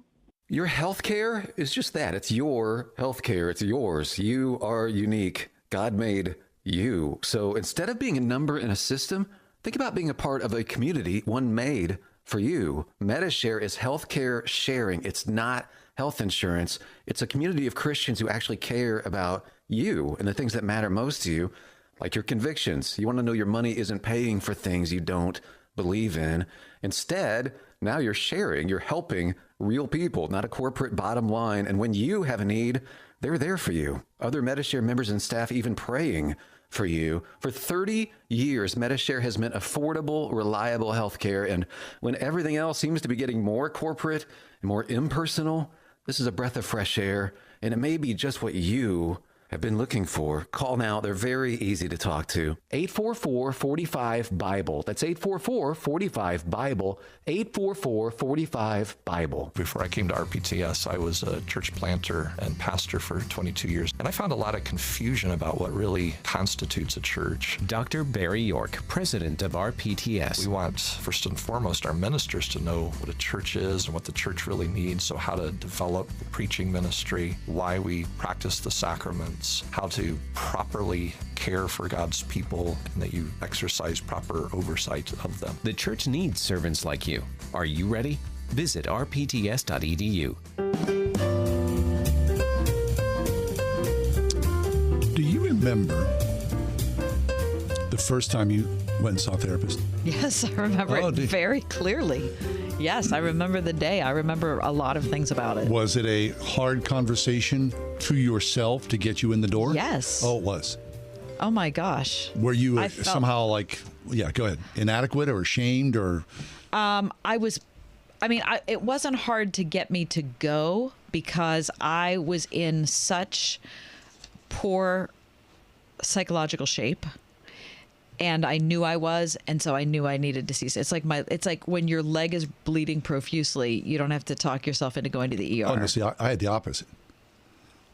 Your health care is just that. It's your health care. It's yours. You are unique. God made you. So instead of being a number in a system, think about being a part of a community, one made for you. MediShare is healthcare sharing. It's not health insurance. It's a community of Christians who actually care about you and the things that matter most to you, like your convictions. You want to know your money isn't paying for things you don't believe in. Instead, now you're sharing, you're helping real people, not a corporate bottom line. And when you have a need, they're there for you. Other MediShare members and staff even praying for you. For 30 years, MediShare has meant affordable, reliable health care. And when everything else seems to be getting more corporate and more impersonal, this is a breath of fresh air, and it may be just what you have been looking for. Call now. They're very easy to talk to. 844-45-BIBLE. That's 844-45-BIBLE. 844-45-BIBLE. Before I came to RPTS, I was a church planter and pastor for 22 years. And I found a lot of confusion about what really constitutes a church. Dr. Barry York, president of RPTS. We want, first and foremost, our ministers to know what a church is and what the church really needs. So how to develop the preaching ministry, why we practice the sacraments, how to properly care for God's people, and that you exercise proper oversight of them. The church needs servants like you. Are you ready? Visit rpts.edu. Do you remember the first time you went and saw a therapist? Yes, I remember it very clearly. Yes, I remember the day. I remember a lot of things about it. Was it a hard conversation to yourself to get you in the door? Yes. Oh, it was. Oh my gosh. Were you somehow like, go ahead, inadequate or ashamed or? It wasn't hard to get me to go because I was in such poor psychological shape. And I knew I was, and so I knew I needed to cease. It's like when your leg is bleeding profusely, you don't have to talk yourself into going to the ER. Oh, no, see, I had the opposite.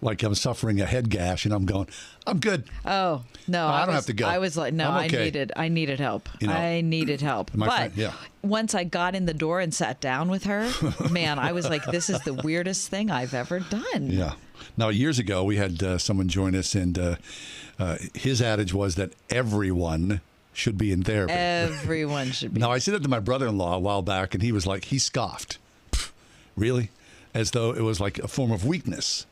Like I'm suffering a head gash, and I'm going, I'm good. Oh no, I don't have to go. I was like, no, I'm okay. I needed help. I needed help. But once I got in the door and sat down with her, man, I was like, this is the weirdest thing I've ever done. Yeah. Now, years ago, we had someone join us, and his adage was that everyone should be in therapy. Everyone should be. Now, I said that to my brother-in-law a while back, and he was like, he scoffed. Really? As though it was like a form of weakness.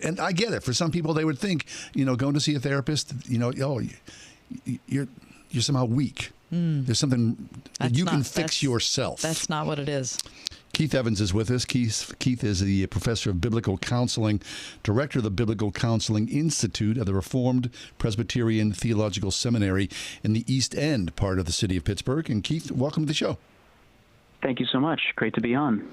And I get it. For some people, they would think, going to see a therapist, you're somehow weak. There's something that you can fix yourself. That's not what it is. Keith Evans is with us. Keith is the professor of biblical counseling, director of the Biblical Counseling Institute of the Reformed Presbyterian Theological Seminary in the East End part of the city of Pittsburgh. And Keith, welcome to the show. Thank you so much. Great to be on.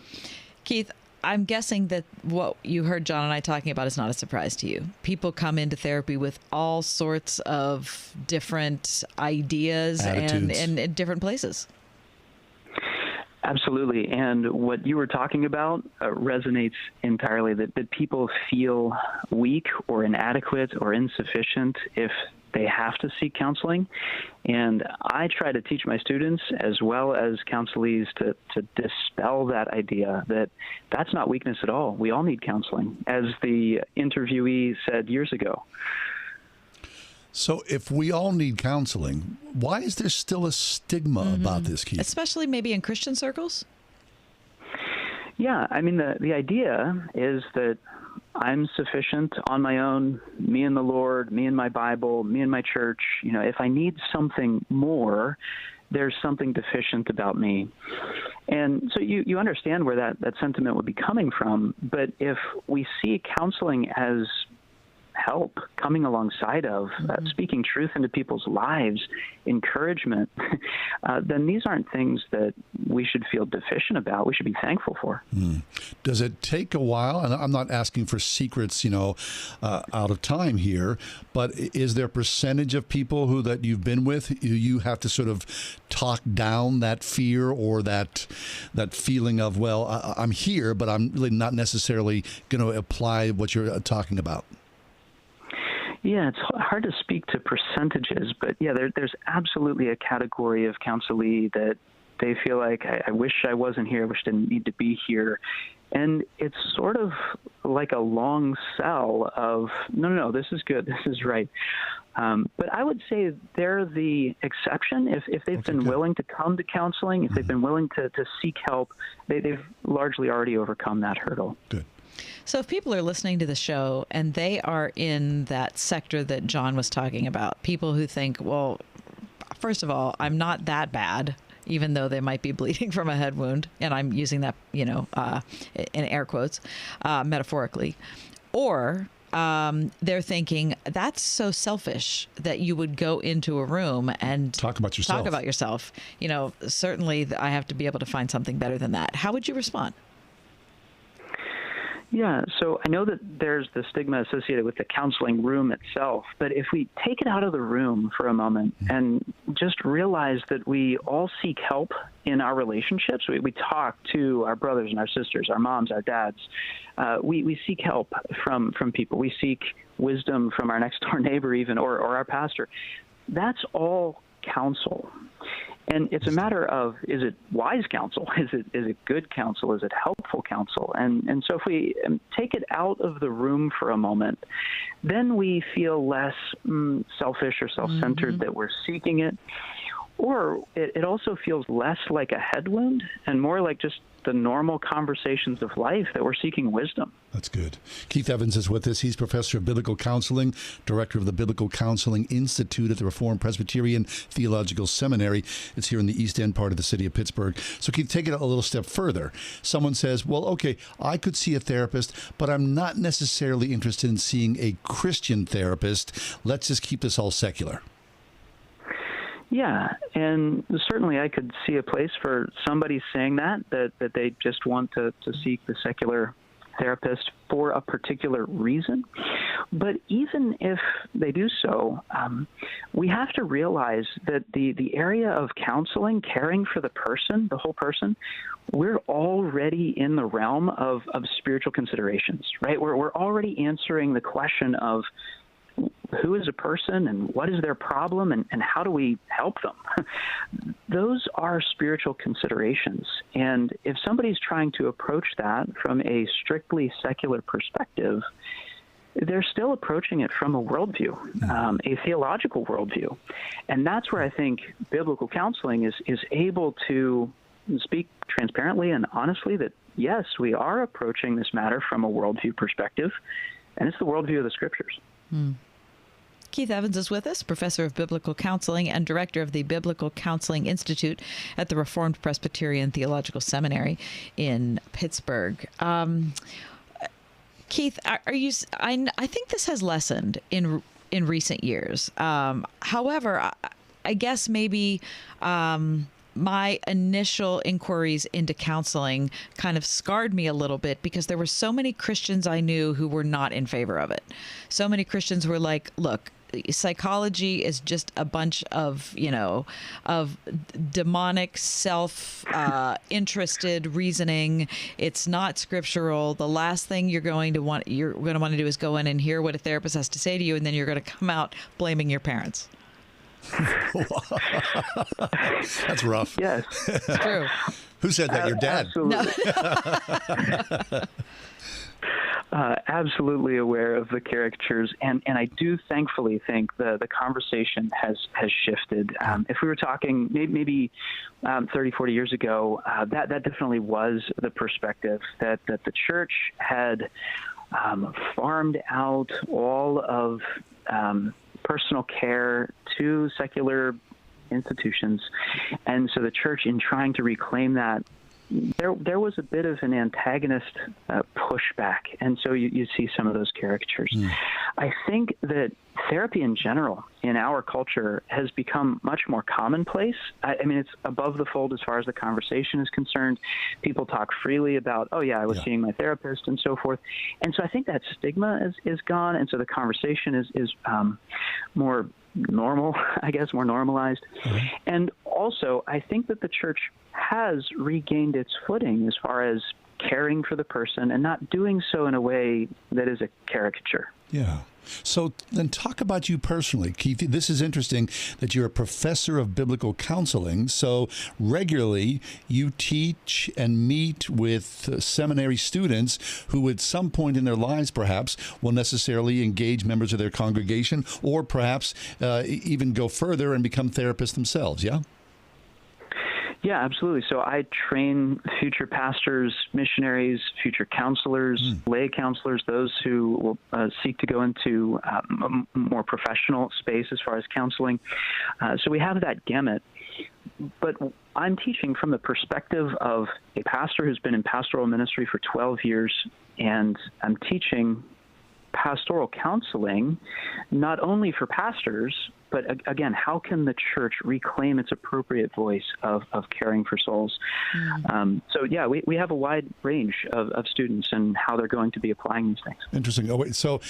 Keith, I'm guessing that what you heard John and I talking about is not a surprise to you. People come into therapy with all sorts of different ideas and in different places. Absolutely. And what you were talking about resonates entirely, that people feel weak or inadequate or insufficient if they have to seek counseling. And I try to teach my students as well as counselees to dispel that idea that that's not weakness at all. We all need counseling, as the interviewee said years ago. So if we all need counseling, why is there still a stigma about this, Keith? Especially maybe in Christian circles? Yeah, I mean, the idea is that I'm sufficient on my own, me and the Lord, me and my Bible, me and my church. If I need something more, there's something deficient about me. And so you understand where that sentiment would be coming from. But if we see counseling as help coming alongside of speaking truth into people's lives, encouragement, then these aren't things that we should feel deficient about. We should be thankful for. Does it take a while? And I'm not asking for secrets, out of time here, but is there a percentage of people that you've been with, you have to sort of talk down that fear or that feeling of, well, I'm here, but I'm really not necessarily going to apply what you're talking about? Yeah, it's hard to speak to percentages, but yeah, there's absolutely a category of counselee that they feel like, I wish I wasn't here, I wish I didn't need to be here. And it's sort of like a long sell of, no, this is good, this is right. But I would say they're the exception. If they've been willing to come to counseling, if they've been willing to seek help, they've largely already overcome that hurdle. Good. So if people are listening to the show and they are in that sector that John was talking about, people who think, well, first of all, I'm not that bad, even though they might be bleeding from a head wound, and I'm using that, in air quotes, metaphorically, or they're thinking, that's so selfish that you would go into a room and talk about yourself. Certainly I have to be able to find something better than that. How would you respond? Yeah, so I know that there's the stigma associated with the counseling room itself, but if we take it out of the room for a moment and just realize that we all seek help in our relationships, we talk to our brothers and our sisters, our moms, our dads, we seek help from people. We seek wisdom from our next door neighbor even, or our pastor. That's all counsel. And it's a matter of, is it wise counsel? Is it good counsel? Is it helpful counsel? And so if we take it out of the room for a moment, then we feel less selfish or self-centered that we're seeking it. Or it also feels less like a head wound and more like just the normal conversations of life that we're seeking wisdom. That's good. Keith Evans is with us. He's professor of biblical counseling, director of the Biblical Counseling Institute at the Reformed Presbyterian Theological Seminary. It's here in the East End part of the city of Pittsburgh. So Keith, take it a little step further. Someone says, well, okay, I could see a therapist, but I'm not necessarily interested in seeing a Christian therapist. Let's just keep this all secular. Yeah, and certainly I could see a place for somebody saying that they just want to seek the secular therapist for a particular reason. But even if they do so, we have to realize that the area of counseling, caring for the person, the whole person, we're already in the realm of spiritual considerations, right? We're already answering the question of who is a person and what is their problem and how do we help them? Those are spiritual considerations. And if somebody's trying to approach that from a strictly secular perspective, they're still approaching it from a worldview, a theological worldview. And that's where I think biblical counseling is able to speak transparently and honestly that, yes, we are approaching this matter from a worldview perspective, and it's the worldview of the Scriptures. Keith Evans is with us, professor of biblical counseling and director of the Biblical Counseling Institute at the Reformed Presbyterian Theological Seminary in Pittsburgh. Keith, I think this has lessened in recent years. However, I guess maybe my initial inquiries into counseling kind of scarred me a little bit because there were so many Christians I knew who were not in favor of it. So many Christians were like, look, psychology is just a bunch of, of demonic self-interested reasoning. It's not scriptural. The last thing you're going to want to do is go in and hear what a therapist has to say to you, and then you're going to come out blaming your parents. That's rough. Yes. It's true. Who said that? Your dad? Absolutely. Absolutely aware of the caricatures, and I do thankfully think the conversation has shifted. If we were talking maybe 30, 40 years ago, that definitely was the perspective that the church had farmed out all of personal care to secular institutions. And so the church, in trying to reclaim that, there was a bit of an antagonist pushback. And so you see some of those caricatures. I think that therapy in general in our culture has become much more commonplace. I mean, it's above the fold as far as the conversation is concerned. People talk freely about, oh, yeah, I was seeing my therapist and so forth. And so I think that stigma is gone. And so the conversation is more normal, I guess, more normalized. And also, I think that the church has regained its footing as far as caring for the person and not doing so in a way that is a caricature. Yeah. So then talk about you personally, Keith. This is interesting that you're a professor of biblical counseling. So regularly you teach and meet with seminary students who at some point in their lives perhaps will necessarily engage members of their congregation or perhaps even go further and become therapists themselves, yeah? Yeah, absolutely. So I train future pastors, missionaries, future counselors, lay counselors, those who will seek to go into a more professional space as far as counseling. So we have that gamut. But I'm teaching from the perspective of a pastor who's been in pastoral ministry for 12 years, and I'm teaching pastoral counseling not only for pastors, but again, how can the church reclaim its appropriate voice of caring for souls? So yeah, we have a wide range of students and how they're going to be applying these things. Interesting. Oh, wait, so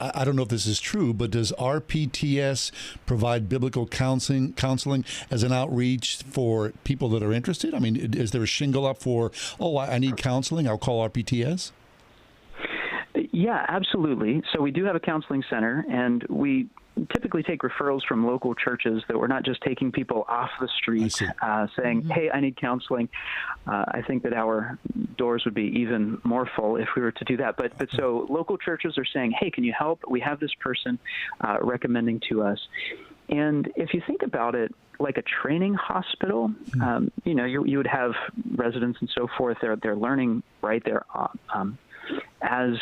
I don't know if this is true, but does RPTS provide biblical counseling as an outreach for people that are interested? I mean, is there a shingle up for, I need counseling, I'll call RPTS? Yeah, absolutely. So we do have a counseling center, and we typically take referrals from local churches that we're not just taking people off the street saying, hey, I need counseling. I think that our doors would be even more full if we were to do that. But so local churches are saying, hey, can you help? We have this person recommending to us. And if you think about it, like a training hospital, you would have residents and so forth. They're learning, right? They're as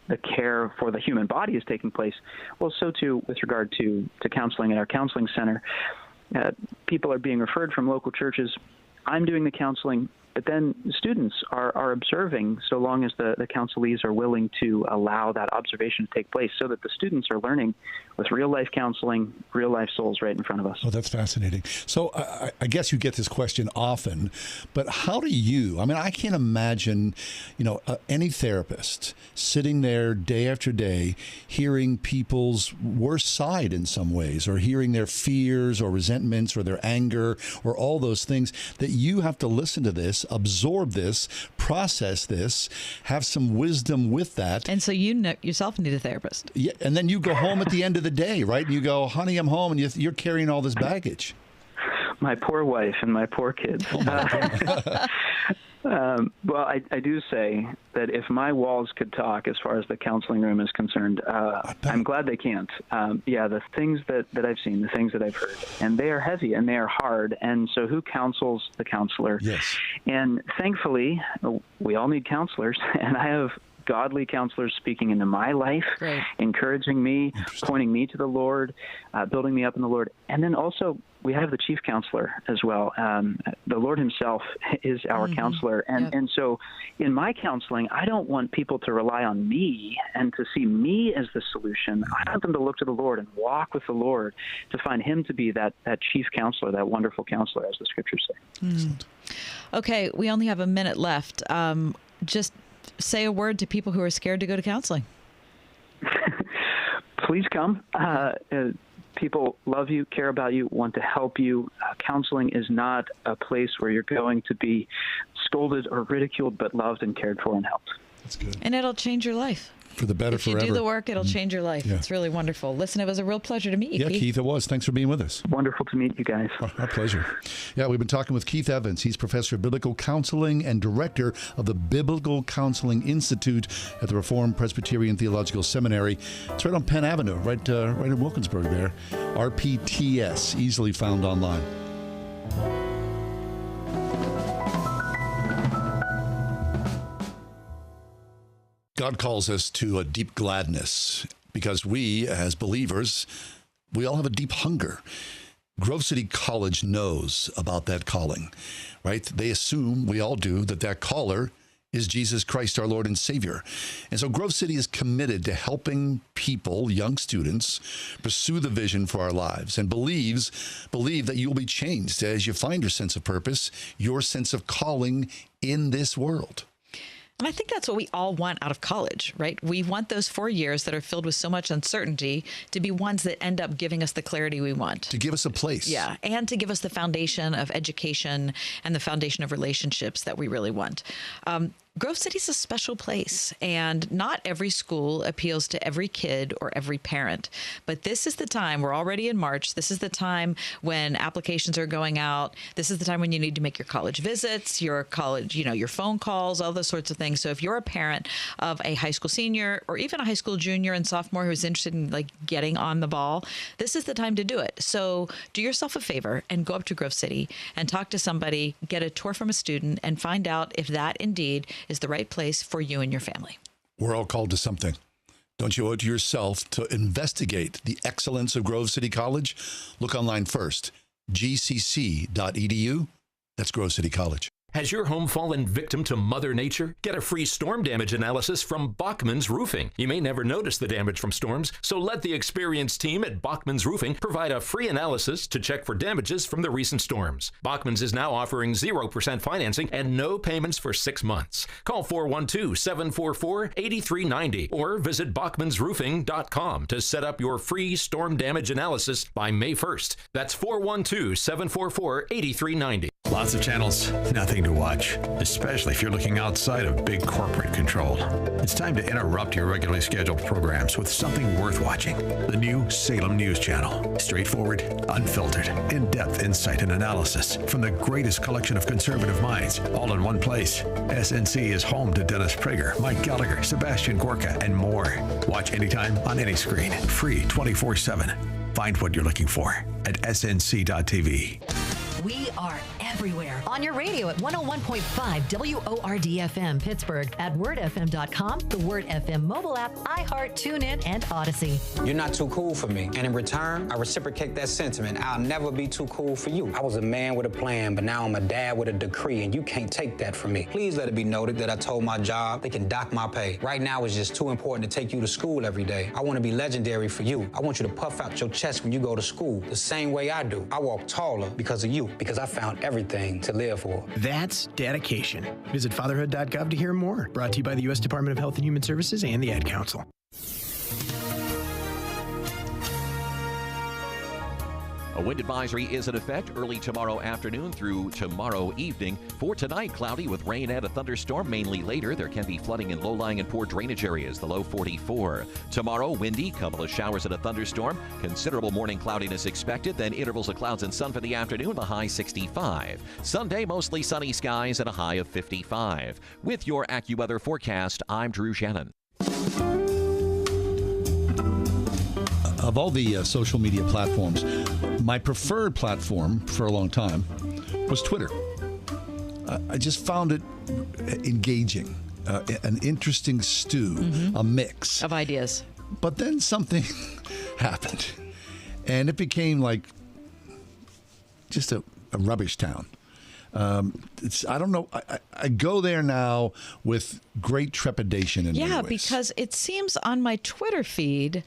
the care for the human body is taking place, well, so too with regard to counseling at our counseling center. People are being referred from local churches. I'm doing the counseling, but then students are observing so long as the counselees are willing to allow that observation to take place, so that the students are learning with real-life counseling, real-life souls right in front of us. Oh, that's fascinating. So I guess you get this question often, but how do you, I can't imagine, any therapist sitting there day after day hearing people's worst side in some ways, or hearing their fears or resentments or their anger or all those things, that you have to listen to this, absorb this, process this, have some wisdom with that. And so you yourself need a therapist. Yeah, and then you go home at the end of the day, right? And you go, honey, I'm home, and you're carrying all this baggage. My poor wife and my poor kids. Oh my well, I do say that if my walls could talk as far as the counseling room is concerned, I'm glad they can't. The things that I've seen, the things that I've heard, and they are heavy and they are hard. And so who counsels the counselor? Yes. And thankfully, we all need counselors, and I have godly counselors speaking into my life, encouraging me, pointing me to the Lord, building me up in the Lord. And then also we have the chief counselor as well. The Lord himself is our counselor. And so in my counseling, I don't want people to rely on me and to see me as the solution. I want them to look to the Lord and walk with the Lord to find him to be that chief counselor, that wonderful counselor, as the scriptures say. Okay, we only have a minute left. Just say a word to people who are scared to go to counseling. Please come. People love you, care about you, want to help you. Counseling is not a place where you're going to be scolded or ridiculed, but loved and cared for and helped. That's good. And it'll change your life. For the better, forever. If you do the work, it'll change your life. Yeah. It's really wonderful. Listen, it was a real pleasure to meet you, Keith. Keith, it was. Thanks for being with us. Wonderful to meet you guys. Our pleasure. Yeah, we've been talking with Keith Evans. He's professor of biblical counseling and director of the Biblical Counseling Institute at the Reformed Presbyterian Theological Seminary. It's right on Penn Avenue, right in Wilkinsburg there. RPTS, easily found online. God calls us to a deep gladness because we, as believers, we all have a deep hunger. Grove City College knows about that calling, right? They assume, we all do, that caller is Jesus Christ, our Lord and Savior. And so Grove City is committed to helping people, young students, pursue the vision for our lives, and believe that you will be changed as you find your sense of purpose, your sense of calling in this world. And I think that's what we all want out of college, right? We want those 4 years that are filled with so much uncertainty to be ones that end up giving us the clarity we want. To give us a place. Yeah, and to give us the foundation of education and the foundation of relationships that we really want. Grove City's a special place, and not every school appeals to every kid or every parent. But this is the time, we're already in March, this is the time when applications are going out. This is the time when you need to make your college visits, your college, your phone calls, all those sorts of things. So if you're a parent of a high school senior or even a high school junior and sophomore who's interested in getting on the ball, this is the time to do it. So do yourself a favor and go up to Grove City and talk to somebody, get a tour from a student, and find out if that indeed is the right place for you and your family. We're all called to something. Don't you owe it to yourself to investigate the excellence of Grove City College? Look online first, gcc.edu. That's Grove City College. Has your home fallen victim to Mother Nature? Get a free storm damage analysis from Bachman's Roofing. You may never notice the damage from storms, so let the experienced team at Bachman's Roofing provide a free analysis to check for damages from the recent storms. Bachman's is now offering 0% financing and no payments for 6 months. Call 412-744-8390 or visit bachmansroofing.com to set up your free storm damage analysis by May 1st. That's 412-744-8390. Lots of channels, nothing to watch, especially if you're looking outside of big corporate control. It's time to interrupt your regularly scheduled programs with something worth watching. The new Salem News Channel. Straightforward, unfiltered, in-depth insight and analysis from the greatest collection of conservative minds, all in one place. SNC is home to Dennis Prager, Mike Gallagher, Sebastian Gorka, and more. Watch anytime on any screen. Free 24/7. Find what you're looking for at snc.tv. We are everywhere. On your radio at 101.5 WORD FM Pittsburgh, at wordfm.com, the Word FM mobile app, iHeart, TuneIn, and Odyssey. You're not too cool for me. And in return, I reciprocate that sentiment. I'll never be too cool for you. I was a man with a plan, but now I'm a dad with a decree, and you can't take that from me. Please let it be noted that I told my job they can dock my pay. Right now, it's just too important to take you to school every day. I want to be legendary for you. I want you to puff out your chest when you go to school, the same way I do. I walk taller because of you, because I found everything to live for. That's dedication. Visit fatherhood.gov to hear more. Brought to you by the U.S. Department of Health and Human Services and the Ad Council. A wind advisory is in effect early tomorrow afternoon through tomorrow evening. For tonight, cloudy with rain and a thunderstorm. Mainly later, there can be flooding in low-lying and poor drainage areas, the low 44. Tomorrow, windy, couple of showers and a thunderstorm. Considerable morning cloudiness expected, then intervals of clouds and sun for the afternoon, the high 65. Sunday, mostly sunny skies and a high of 55. With your AccuWeather forecast, I'm Drew Shannon. Of all the social media platforms, my preferred platform for a long time was Twitter. I just found it engaging, an interesting stew, a mix of ideas. But then something happened, and it became like just a rubbish town. I don't know. I go there now with great trepidation in many ways. Because it seems on my Twitter feed,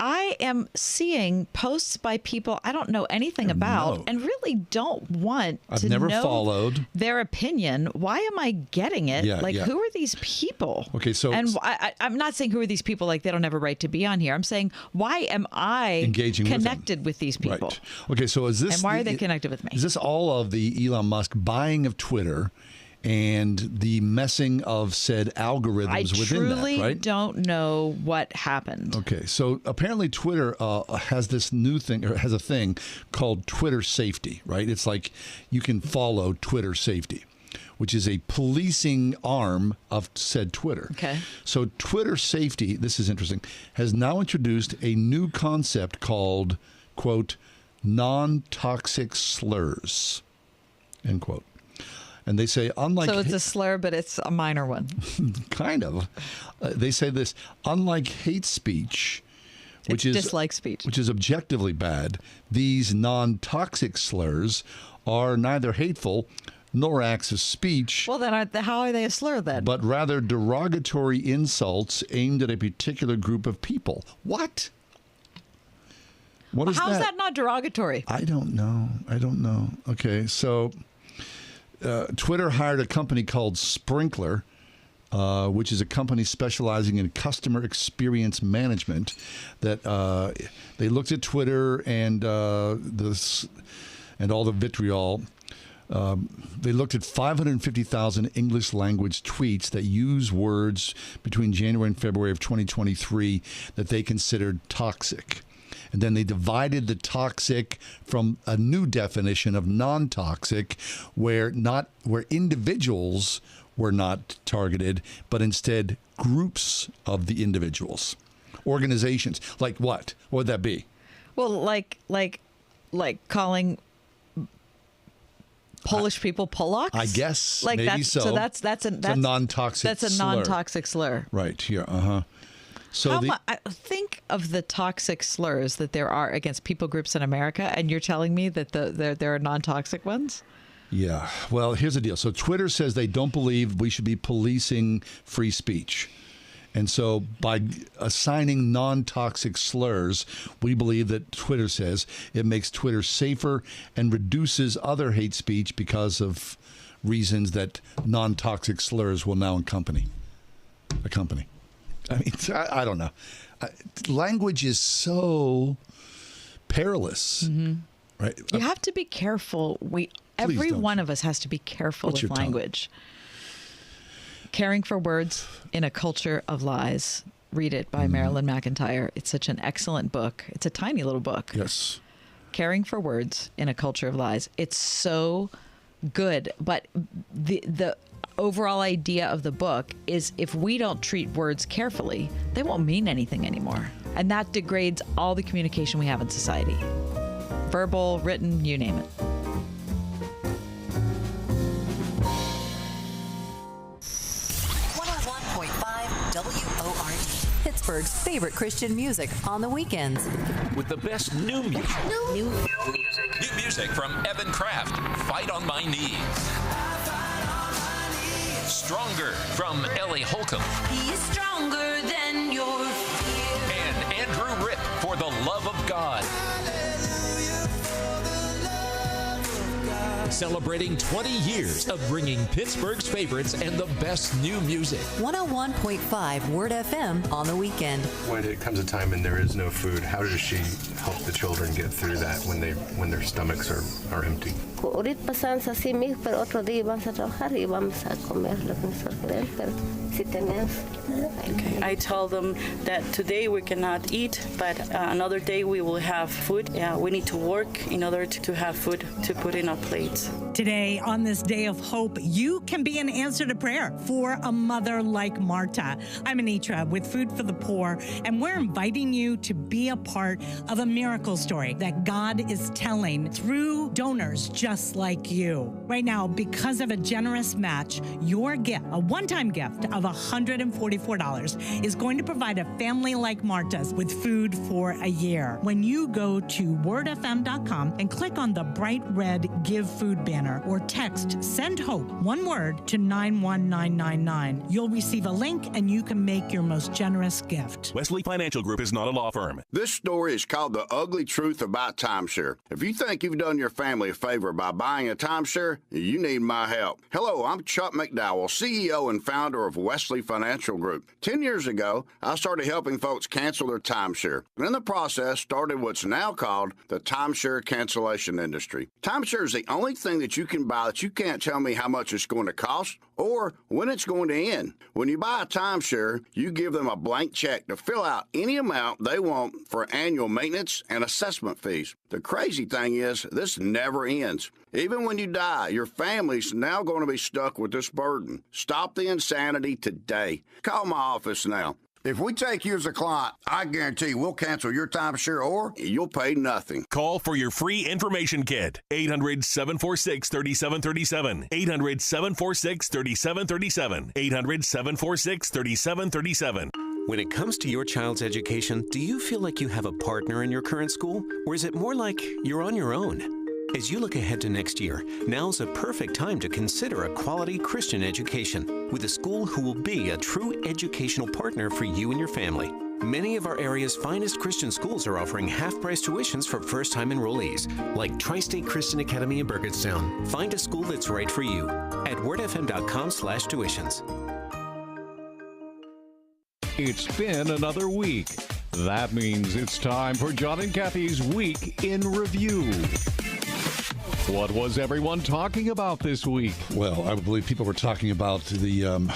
I am seeing posts by people I don't know anything about and really don't want I've to never know followed their opinion. Why am I getting it? Who are these people? Okay, so and I'm not saying who are these people like they don't have a right to be on here. I'm saying why am I engaging connected with these people? Right. Okay, so is this and why are they connected with me? Is this all of the Elon Musk buying of Twitter and the messing of said algorithms within that, right? I truly don't know what happened. Okay, so apparently Twitter has this new thing, or has a thing called Twitter Safety, right? It's like you can follow Twitter Safety, which is a policing arm of said Twitter. Okay. So Twitter Safety, this is interesting, has now introduced a new concept called, quote, non-toxic slurs, end quote. And they say, unlike... So it's a slur, but it's a minor one. Kind of. They say this, unlike hate speech, which is dislike speech, which is objectively bad, these non-toxic slurs are neither hateful nor acts of speech. Well, then how are they a slur then? But rather derogatory insults aimed at a particular group of people. What? What is that? How is that not derogatory? I don't know. Okay, so... Twitter hired a company called Sprinkler, which is a company specializing in customer experience management. That they looked at Twitter and all the vitriol. They looked at 550,000 English language tweets that use words between January and February of 2023 that they considered toxic. And then they divided the toxic from a new definition of non-toxic, where individuals were not targeted, but instead groups of the individuals, organizations. Like what? What would that be? Well, like calling Polish people Polacks? I guess like maybe so. So that's a non-toxic. That's a non-toxic slur. Right here. So I think of the toxic slurs that there are against people groups in America, and you're telling me that there are non-toxic ones? Yeah. Well, here's the deal. So Twitter says they don't believe we should be policing free speech. And so by assigning non-toxic slurs, we believe that Twitter says it makes Twitter safer and reduces other hate speech because of reasons that non-toxic slurs will now accompany. I mean, I don't know. Language is so perilous, right? You have to be careful. Every one of us has to be careful with language. Caring for Words in a Culture of Lies. Read it by Marilyn McIntyre. It's such an excellent book. It's a tiny little book. Yes. Caring for Words in a Culture of Lies. It's so good. But the overall idea of the book is if we don't treat words carefully, they won't mean anything anymore. And that degrades all the communication we have in society. Verbal, written, you name it. Pittsburgh's favorite Christian music on the weekends. With the best new music. New music from Evan Kraft. Fight on My Knees. Stronger from Ellie Holcomb. He is stronger than your fear. And Andrew Ripp for The Love of God. Celebrating 20 years of bringing Pittsburgh's favorites and the best new music. 101.5 Word FM on the weekend. When it comes a time and there is no food, how does she help the children get through that when their stomachs are empty? Ahorita pasan así, pero otro día vamos a trabajar y vamos a comer lo que nosotros queremos, pero si tenemos. Okay. I tell them that today we cannot eat, but another day we will have food. We need to work in order to have food to put in our plates. Today, on this day of hope, you can be an answer to prayer for a mother like Marta. I'm Anitra with Food for the Poor, and we're inviting you to be a part of a miracle story that God is telling through donors just like you. Right now, because of a generous match, your gift, a one-time gift of $144, is going to provide a family like Marta's with food for a year. When you go to wordfm.com and click on the bright red Give Food banner or text Send Hope, one word, to 91999, you'll receive a link and you can make your most generous gift. Wesley Financial Group is not a law firm. This story is called The Ugly Truth About Timeshare. If you think you've done your family a favor by buying a timeshare, you need my help. Hello, I'm Chuck McDowell, CEO and founder of Wesley Financial Group. 10 years ago, I started helping folks cancel their timeshare. And in the process, started what's now called the timeshare cancellation industry. Timeshare is the only thing that you can buy that you can't tell me how much it's going to cost or when it's going to end. When you buy a timeshare, you give them a blank check to fill out any amount they want for annual maintenance and assessment fees. The crazy thing is, this never ends. Even when you die, your family's now going to be stuck with this burden. Stop the insanity today. Call my office now. If we take you as a client, I guarantee we'll cancel your timeshare or you'll pay nothing. Call for your free information kit. 800-746-3737. 800-746-3737. 800-746-3737. When it comes to your child's education, do you feel like you have a partner in your current school? Or is it more like you're on your own? As you look ahead to next year, now's a perfect time to consider a quality Christian education with a school who will be a true educational partner for you and your family. Many of our area's finest Christian schools are offering half-price tuitions for first-time enrollees, like Tri-State Christian Academy in Burgettstown. Find a school that's right for you at wordfm.com/tuitions. It's been another week. That means it's time for John and Kathy's Week in Review. What was everyone talking about this week? Well, I believe people were talking about the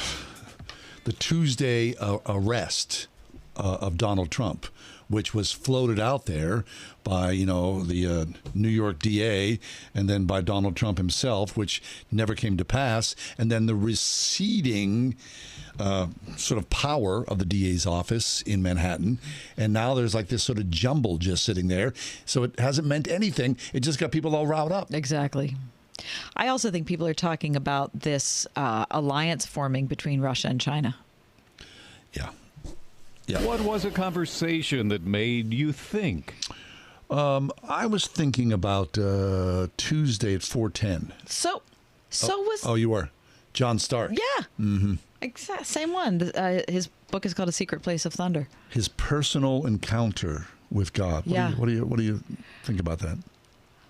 Tuesday arrest of Donald Trump, which was floated out there by, the New York DA and then by Donald Trump himself, which never came to pass. And then the receding sort of power of the DA's office in Manhattan. And now there's like this sort of jumble just sitting there. So it hasn't meant anything. It just got people all riled up. Exactly. I also think people are talking about this alliance forming between Russia and China. Yeah. What was a conversation that made you think? I was thinking about Tuesday at 4:10. So was... Oh, you were? John Stark. Yeah. Mm-hmm. Exact same one. His book is called A Secret Place of Thunder. His personal encounter with God. What do you think about that?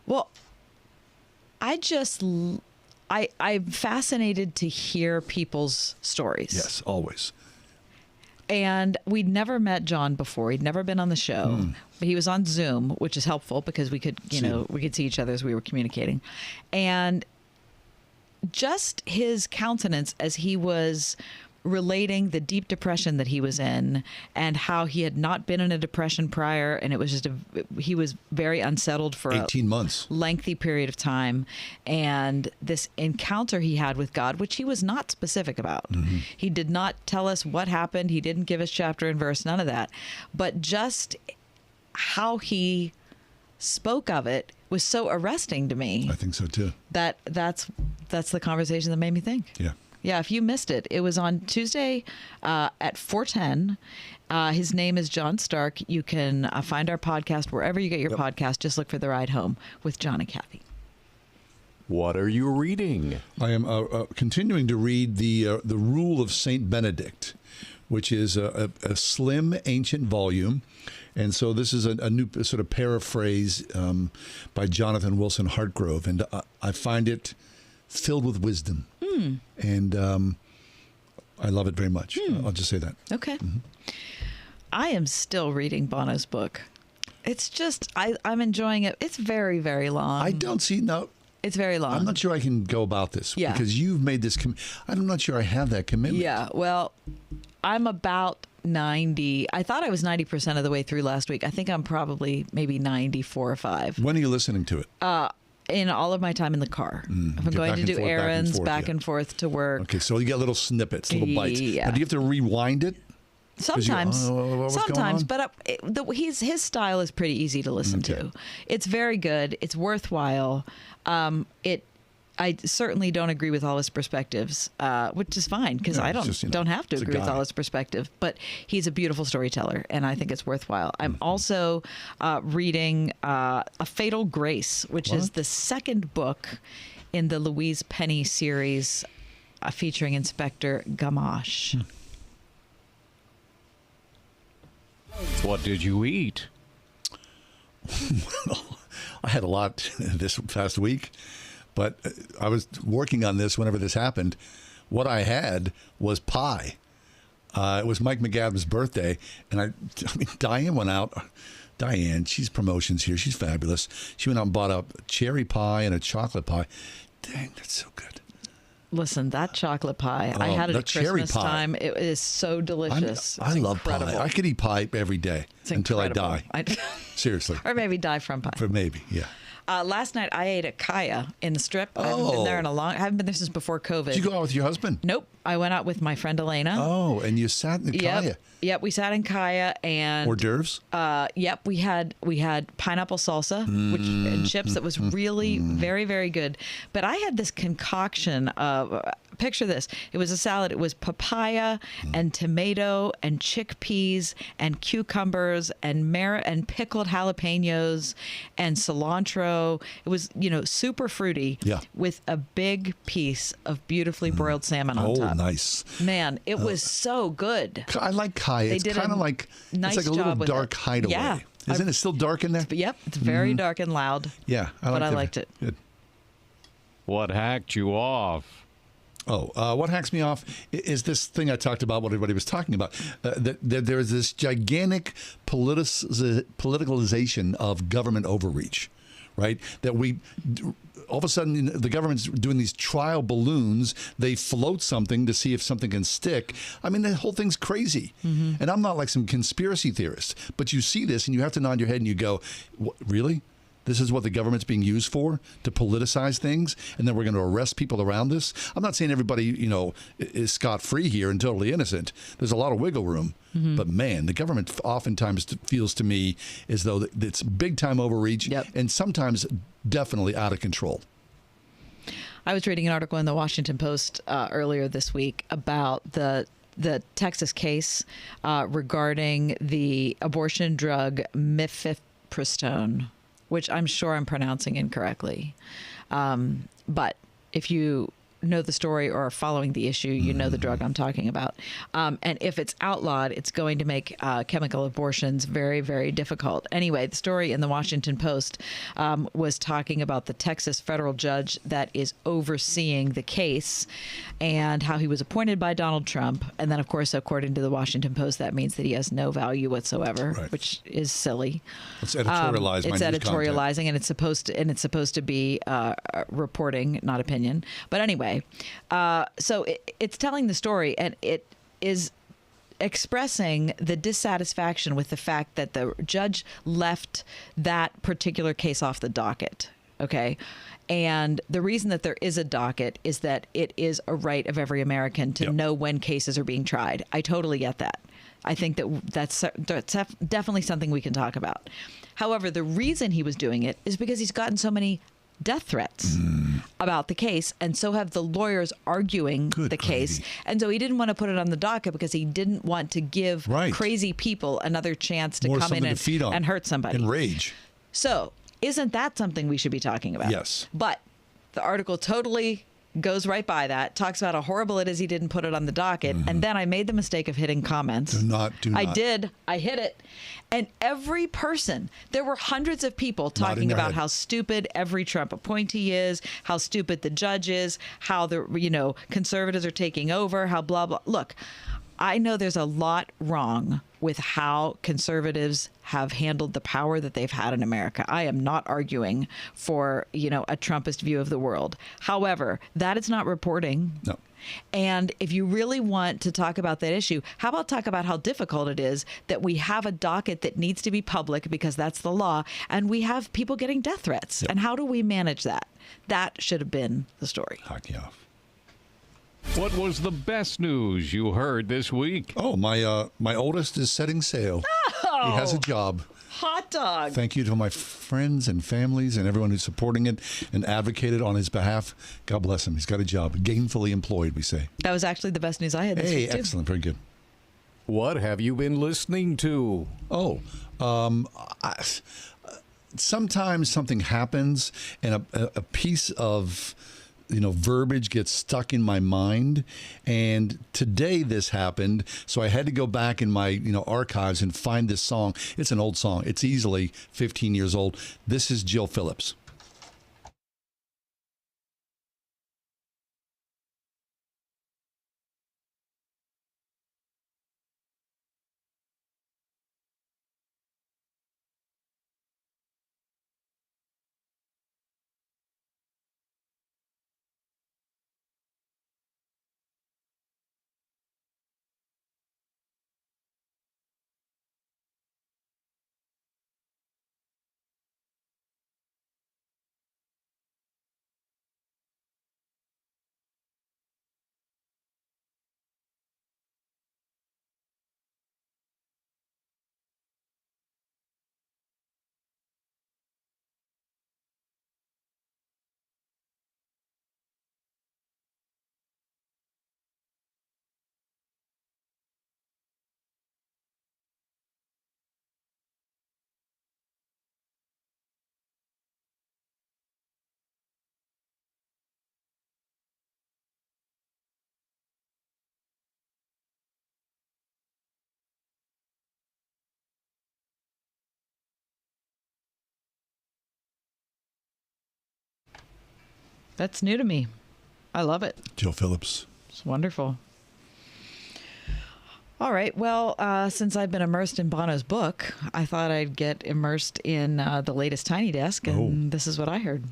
Well, I'm fascinated to hear people's stories. Yes, always. And we'd never met John before. He'd never been on the show. But he was on Zoom, which is helpful because we could, we could see each other as we were communicating. And just his countenance as he was relating the deep depression that he was in and how he had not been in a depression prior. And it was just he was very unsettled for 18 months, lengthy period of time. And this encounter he had with God, which he was not specific about. Mm-hmm. He did not tell us what happened. He didn't give us chapter and verse, none of that. But just how he spoke of it was so arresting to me. I think so too. That's the conversation that made me think. Yeah. Yeah, if you missed it, it was on Tuesday at 4:10, His name is John Stark. You can find our podcast wherever you get your podcast. Just look for The Ride Home with John and Kathy. What are you reading? I am continuing to read the Rule of Saint Benedict, which is a slim ancient volume. And so this is a new sort of paraphrase by Jonathan Wilson Hartgrove. And I find it filled with wisdom. And I love it very much. I'll just say that. Okay. I am still reading Bono's book. It's just, I'm enjoying it. It's very, very long. I don't see, no. It's very long. I'm not sure I can go about this because you've made this. I'm not sure I have that commitment. Yeah, well, I'm about 90. I thought I was 90% of the way through last week. I think I'm probably maybe 94 or 5. When are you listening to it? In all of my time in the car. If I'm going to do errands, back and forth to work. Okay, so you get little snippets, little bites. Yeah. Now, do you have to rewind it? Sometimes, but his style is pretty easy to listen to. It's very good. It's worthwhile. I certainly don't agree with all his perspectives, which is fine because I don't have to agree with all his perspective. But he's a beautiful storyteller, and I think it's worthwhile. I'm also reading A Fatal Grace, which is the second book in the Louise Penny series featuring Inspector Gamache. What did you eat? Well, I had a lot this past week, but I was working on this whenever this happened. What I had was pie. It was Mike McAdam's birthday, and I mean, Diane went out. Diane, she's promotions here. She's fabulous. She went out and bought a cherry pie and a chocolate pie. Dang, that's so good. Listen, that chocolate pie, I had it at Christmas time. It is so delicious. I love pie. I could eat pie every day until I die. Seriously. Or maybe die from pie. Yeah. Last night I ate at Kaya in the Strip. I haven't been there I haven't been there since before COVID. Did you go out with your husband? Nope. I went out with my friend Elena. Oh, and you sat in the Kaya. Yep, we sat in Kaya and hors d'oeuvres. Yep, we had pineapple salsa and chips that was really very, very good. But I had this concoction of picture this. It was a salad. It was papaya and tomato and chickpeas and cucumbers and pickled jalapenos and cilantro. It was, super fruity with a big piece of beautifully broiled salmon on top. Nice. Man, it was so good. I like Kaya. It's kind of like nice, it's like a little dark hideaway. Yeah. Isn't it still dark in there? Yep. It's very dark and loud. Yeah. I liked it. Good. What hacked you off? What hacks me off is this thing I talked about, what everybody was talking about, that there is this gigantic politicalization of government overreach, right? That all of a sudden, the government's doing these trial balloons. They float something to see if something can stick. I mean, the whole thing's crazy. And I'm not like some conspiracy theorist, but you see this and you have to nod your head and you go, really? This is what the government's being used for, to politicize things, and then we're going to arrest people around this? I'm not saying everybody, is scot-free here and totally innocent. There's a lot of wiggle room. But, man, the government oftentimes feels to me as though it's big-time overreach and sometimes definitely out of control. I was reading an article in the Washington Post earlier this week about the Texas case regarding the abortion drug mifepristone, which I'm sure I'm pronouncing incorrectly. But if you know the story or are following the issue, you know the drug I'm talking about. And if it's outlawed, it's going to make chemical abortions very, very difficult. Anyway, the story in the Washington Post was talking about the Texas federal judge that is overseeing the case and how he was appointed by Donald Trump. And then, of course, according to the Washington Post, that means that he has no value whatsoever, which is silly. It's editorialized. It's editorializing, and it's supposed to be reporting, not opinion. But anyway, so it's telling the story, and it is expressing the dissatisfaction with the fact that the judge left that particular case off the docket. Okay. And the reason that there is a docket is that it is a right of every American to know when cases are being tried. I totally get that. I think that's definitely something we can talk about. However, the reason he was doing it is because he's gotten so many death threats. about the case, and so have the lawyers arguing the case. And so he didn't want to put it on the docket because he didn't want to give crazy people another chance to come in and hurt somebody. And rage. So isn't that something we should be talking about? Yes. But the article totally goes right by that, talks about how horrible it is he didn't put it on the docket, and then I made the mistake of hitting comments. Do not. I did. I hit it. And every person, there were hundreds of people talking about how stupid every Trump appointee is, how stupid the judge is, how the conservatives are taking over, how blah, blah. Look, I know there's a lot wrong with how conservatives have handled the power that they've had in America. I am not arguing for, a Trumpist view of the world. However, that is not reporting. No. And if you really want to talk about that issue, how about talk about how difficult it is that we have a docket that needs to be public because that's the law, and we have people getting death threats. And how do we manage that? That should have been the story. Hockey off. What was the best news you heard this week? Oh, my oldest is setting sail. Oh, he has a job. Hot dog. Thank you to my friends and families and everyone who's supporting it and advocated on his behalf. God bless him. He's got a job. Gainfully employed, we say. That was actually the best news I had this week, too. Excellent. Very good. What have you been listening to? Sometimes something happens and a piece of verbiage gets stuck in my mind. And today this happened. So I had to go back in my, archives and find this song. It's an old song. It's easily 15 years old. This is Jill Phillips. That's new to me. I love it. Jill Phillips. It's wonderful. All right. Well, since I've been immersed in Bono's book, I thought I'd get immersed in the latest Tiny Desk, and this is what I heard.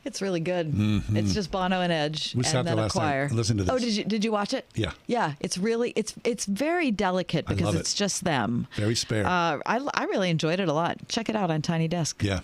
It's really good. Mm-hmm. It's just Bono and Edge and then a choir. Listen to this. Oh, did you watch it? Yeah. Yeah, it's really it's very delicate because it's just them. Very spare. I really enjoyed it a lot. Check it out on Tiny Desk. Yeah.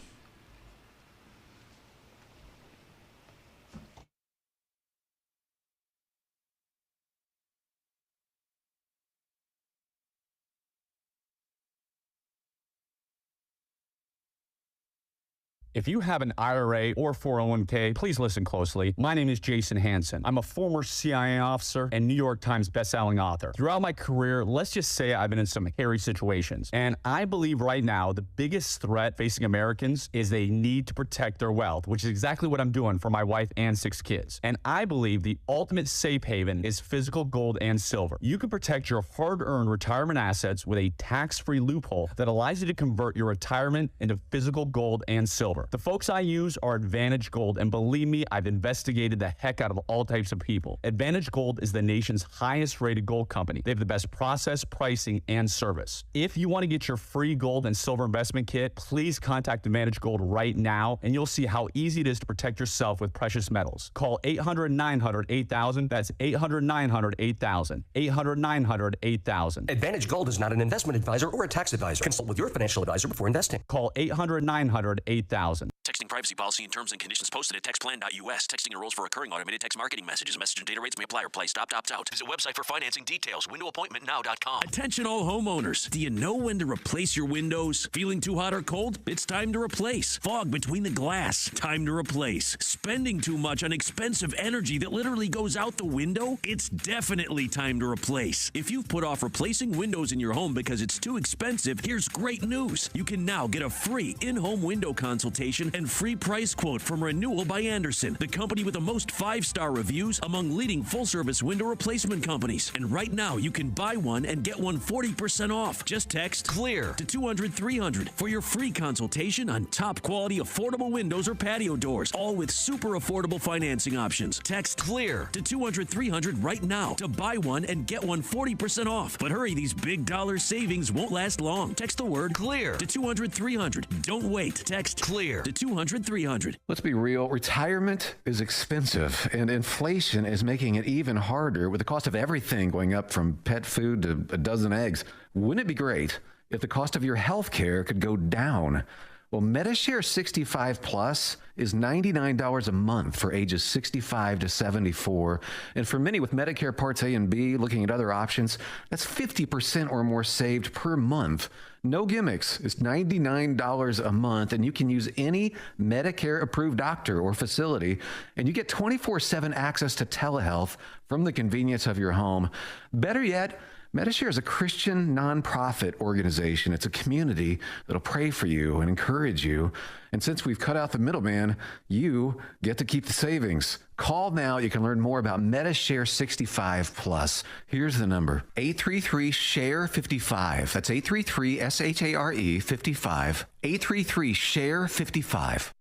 If you have an IRA or 401k, please listen closely. My name is Jason Hansen. I'm a former CIA officer and New York Times bestselling author. Throughout my career, let's just say I've been in some hairy situations. And I believe right now the biggest threat facing Americans is they need to protect their wealth, which is exactly what I'm doing for my wife and 6 kids. And I believe the ultimate safe haven is physical gold and silver. You can protect your hard-earned retirement assets with a tax-free loophole that allows you to convert your retirement into physical gold and silver. The folks I use are Advantage Gold, and believe me, I've investigated the heck out of all types of people. Advantage Gold is the nation's highest-rated gold company. They have the best process, pricing, and service. If you want to get your free gold and silver investment kit, please contact Advantage Gold right now, and you'll see how easy it is to protect yourself with precious metals. Call 800-900-8000. That's 800-900-8000. 800-900-8000. Advantage Gold is not an investment advisor or a tax advisor. Consult with your financial advisor before investing. Call 800-900-8000. Texting privacy policy and terms and conditions posted at textplan.us. Texting enrolls for recurring automated text marketing messages. Message and data rates may apply or play. Stop, opt out. Visit website for financing details. Windowappointmentnow.com. Attention all homeowners. Do you know when to replace your windows? Feeling too hot or cold? It's time to replace. Fog between the glass? Time to replace. Spending too much on expensive energy that literally goes out the window? It's definitely time to replace. If you've put off replacing windows in your home because it's too expensive, here's great news. You can now get a free in-home window consultation and free price quote from Renewal by Andersen, the company with the most 5-star reviews among leading full-service window replacement companies. And right now, you can buy one and get one 40% off. Just text CLEAR to 200-300 for your free consultation on top-quality affordable windows or patio doors, all with super affordable financing options. Text CLEAR to 200-300 right now to buy one and get one 40% off. But hurry, these big dollar savings won't last long. Text the word CLEAR to 200-300. Don't wait. Text CLEAR to 200-300. Let's be real. Retirement is expensive, and inflation is making it even harder with the cost of everything going up from pet food to a dozen eggs. Wouldn't it be great if the cost of your health care could go down? Well, MediShare 65 Plus is $99 a month for ages 65 to 74. And for many with Medicare Parts A and B, looking at other options, that's 50% or more saved per month. No gimmicks. It's $99 a month, and you can use any Medicare-approved doctor or facility, and you get 24/7 access to telehealth from the convenience of your home. Better yet, MediShare is a Christian nonprofit organization. It's a community that'll pray for you and encourage you. And since we've cut out the middleman, you get to keep the savings. Call now. You can learn more about MediShare 65 Plus. Here's the number: 833-SHARE-55. That's 833-SHARE 55. 833-SHARE-55.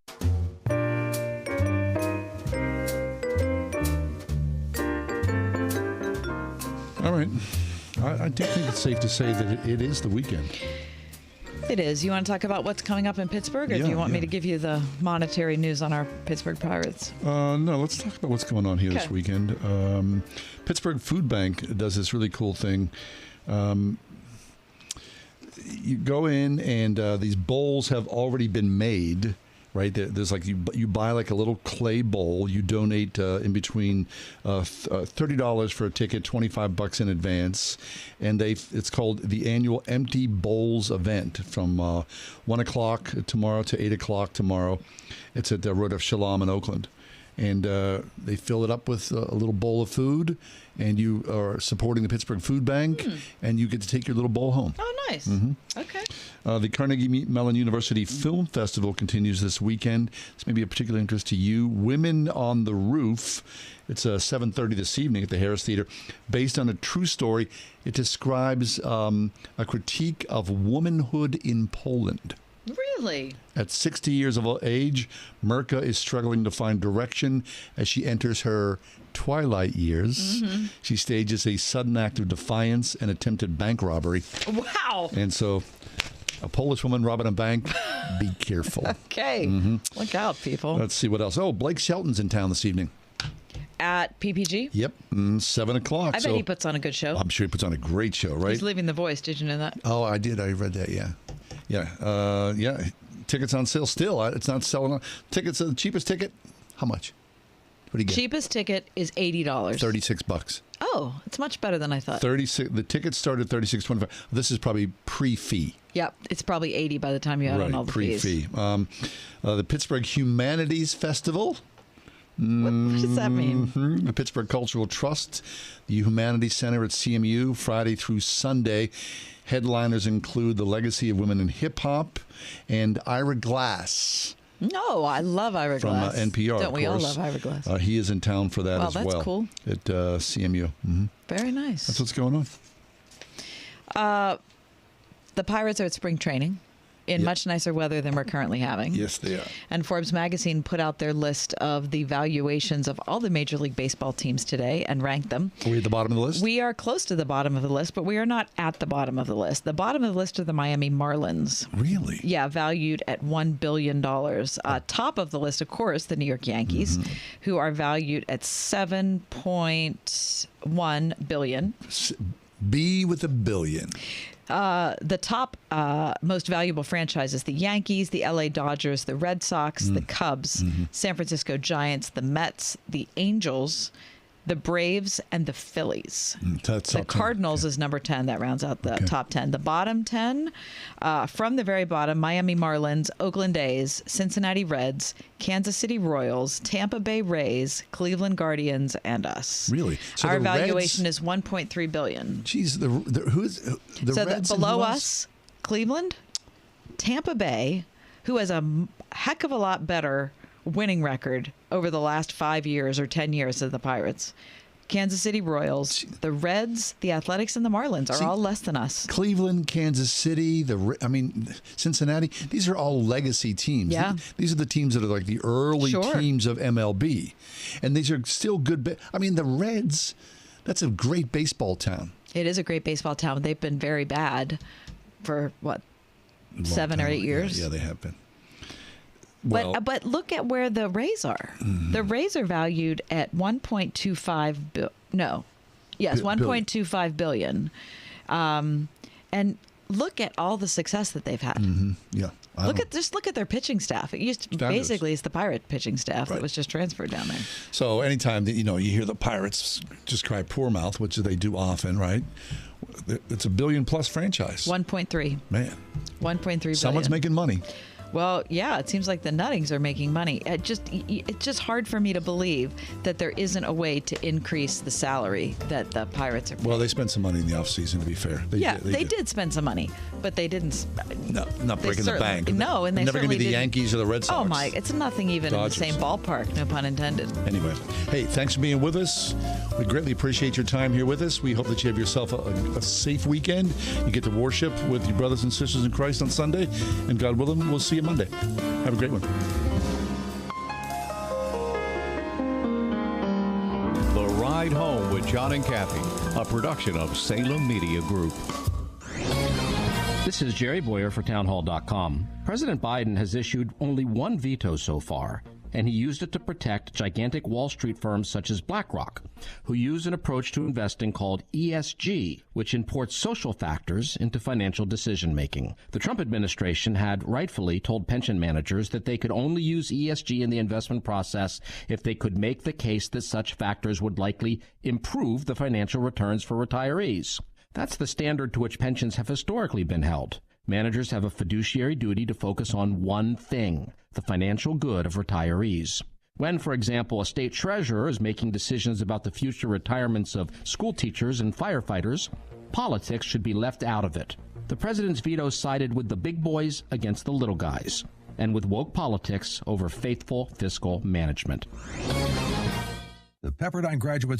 All right. I do think it's safe to say that it is the weekend. It is. You want to talk about what's coming up in Pittsburgh, or do you want me to give you the monetary news on our Pittsburgh Pirates? No, let's talk about what's going on here this weekend. Pittsburgh Food Bank does this really cool thing. You go in, and these bowls have already been made. Right, there's like you buy like a little clay bowl. You donate in between $30 for a ticket, $25 in advance, and it's called the annual Empty Bowls event from 1 o'clock tomorrow to 8 o'clock tomorrow. It's at the Road of Shalom in Oakland, and they fill it up with a little bowl of food, and you are supporting the Pittsburgh Food Bank, and you get to take your little bowl home. Oh, nice. Mm-hmm. Okay. The Carnegie Mellon University Film Festival continues this weekend. This may be of particular interest to you. Women on the Roof. It's 7:30 this evening at the Harris Theater. Based on a true story, it describes a critique of womanhood in Poland. Really? At 60 years of age, Mirka is struggling to find direction as she enters her twilight years. Mm-hmm. She stages a sudden act of defiance and attempted bank robbery. Wow. And so a Polish woman robbing a bank, be careful. Okay. Mm-hmm. Look out, people. Let's see what else. Oh, Blake Shelton's in town this evening. At PPG? Yep, 7 o'clock. I bet he puts on a good show. I'm sure he puts on a great show, right? He's leaving The Voice. Did you know that? Oh, I did. I read that, yeah. Yeah. Tickets on sale still. It's not selling. Tickets, the cheapest ticket, how much? What do you get? Cheapest ticket is $80. $36. Oh, it's much better than I thought. 36. The tickets start at $36.25. This is probably pre-fee. Yep, it's probably 80 by the time you add on all the fees. Pre-fee. The Pittsburgh Humanities Festival. What does that mean? The Pittsburgh Cultural Trust, the Humanities Center at CMU, Friday through Sunday. Headliners include the Legacy of Women in Hip Hop and Ira Glass. No, I love Ira Glass. From NPR, Don't we of course. all love Ira Glass? He is in town for that as well. That's cool. At CMU. Very nice. That's what's going on. The Pirates are at spring training in much nicer weather than we're currently having. Yes, they are. And Forbes magazine put out their list of the valuations of all the Major League Baseball teams today and ranked them. Are we at the bottom of the list? We are close to the bottom of the list, but we are not at the bottom of the list. The bottom of the list are the Miami Marlins. Really? Yeah, valued at $1 billion. Top of the list, of course, the New York Yankees, who are valued at $7.1 billion. B with a billion. The top most valuable franchises: the Yankees, the LA Dodgers, the Red Sox, the Cubs, San Francisco Giants, the Mets, the Angels, the Braves, and the Phillies. The Cardinals is number 10. That rounds out the top 10. The bottom 10, from the very bottom: Miami Marlins, Oakland A's, Cincinnati Reds, Kansas City Royals, Tampa Bay Rays, Cleveland Guardians, and us. Really? So our the valuation Reds, is $1.3 billion. Geez, who's the so Reds below and who us, Cleveland, Tampa Bay, who has a heck of a lot better winning record over the last 5 years or 10 years of the Pirates. Kansas City Royals, the Reds, the Athletics, and the Marlins are all less than us. Cleveland, Kansas City, Cincinnati. These are all legacy teams. Yeah. These are the teams that are like the early teams of MLB. And these are still good. The Reds, that's a great baseball town. It is a great baseball town. They've been very bad for, 7 or 8 years? Yeah, they have been. But look at where the Rays are. The Rays are valued at $1.25 billion. And look at all the success that they've had. Yeah. Look at their pitching staff. It used to, basically it's the Pirate pitching staff that was just transferred down there. So anytime that you hear the Pirates just cry poor mouth, which they do often, right? It's a $1 billion+ franchise. 1.3. Man. 1.3 billion. Someone's making money. Well, yeah, it seems like the Nuttings are making money. It's just hard for me to believe that there isn't a way to increase the salary that the Pirates are paying. Well, they spent some money in the offseason, to be fair. They did spend some money, but they didn't. No, not breaking the bank. No, and they never going to be the didn't. Yankees or the Red Sox. Oh, my, it's nothing even Dodgers. in the same ballpark, no pun intended. Anyway, hey, thanks for being with us. We greatly appreciate your time here with us. We hope that you have yourself a safe weekend. You get to worship with your brothers and sisters in Christ on Sunday, and God willing, we'll see you Monday. Have a great one. The Ride Home with John and Kathy, a production of Salem Media Group. This is Jerry Boyer for townhall.com. President Biden has issued only one veto so far, and he used it to protect gigantic Wall Street firms such as BlackRock, who use an approach to investing called ESG, which imports social factors into financial decision-making. The Trump administration had rightfully told pension managers that they could only use ESG in the investment process if they could make the case that such factors would likely improve the financial returns for retirees. That's the standard to which pensions have historically been held. Managers have a fiduciary duty to focus on one thing, the financial good of retirees. When, for example, a state treasurer is making decisions about the future retirements of school teachers and firefighters, politics should be left out of it. The president's veto sided with the big boys against the little guys, and with woke politics over faithful fiscal management. The Pepperdine Graduate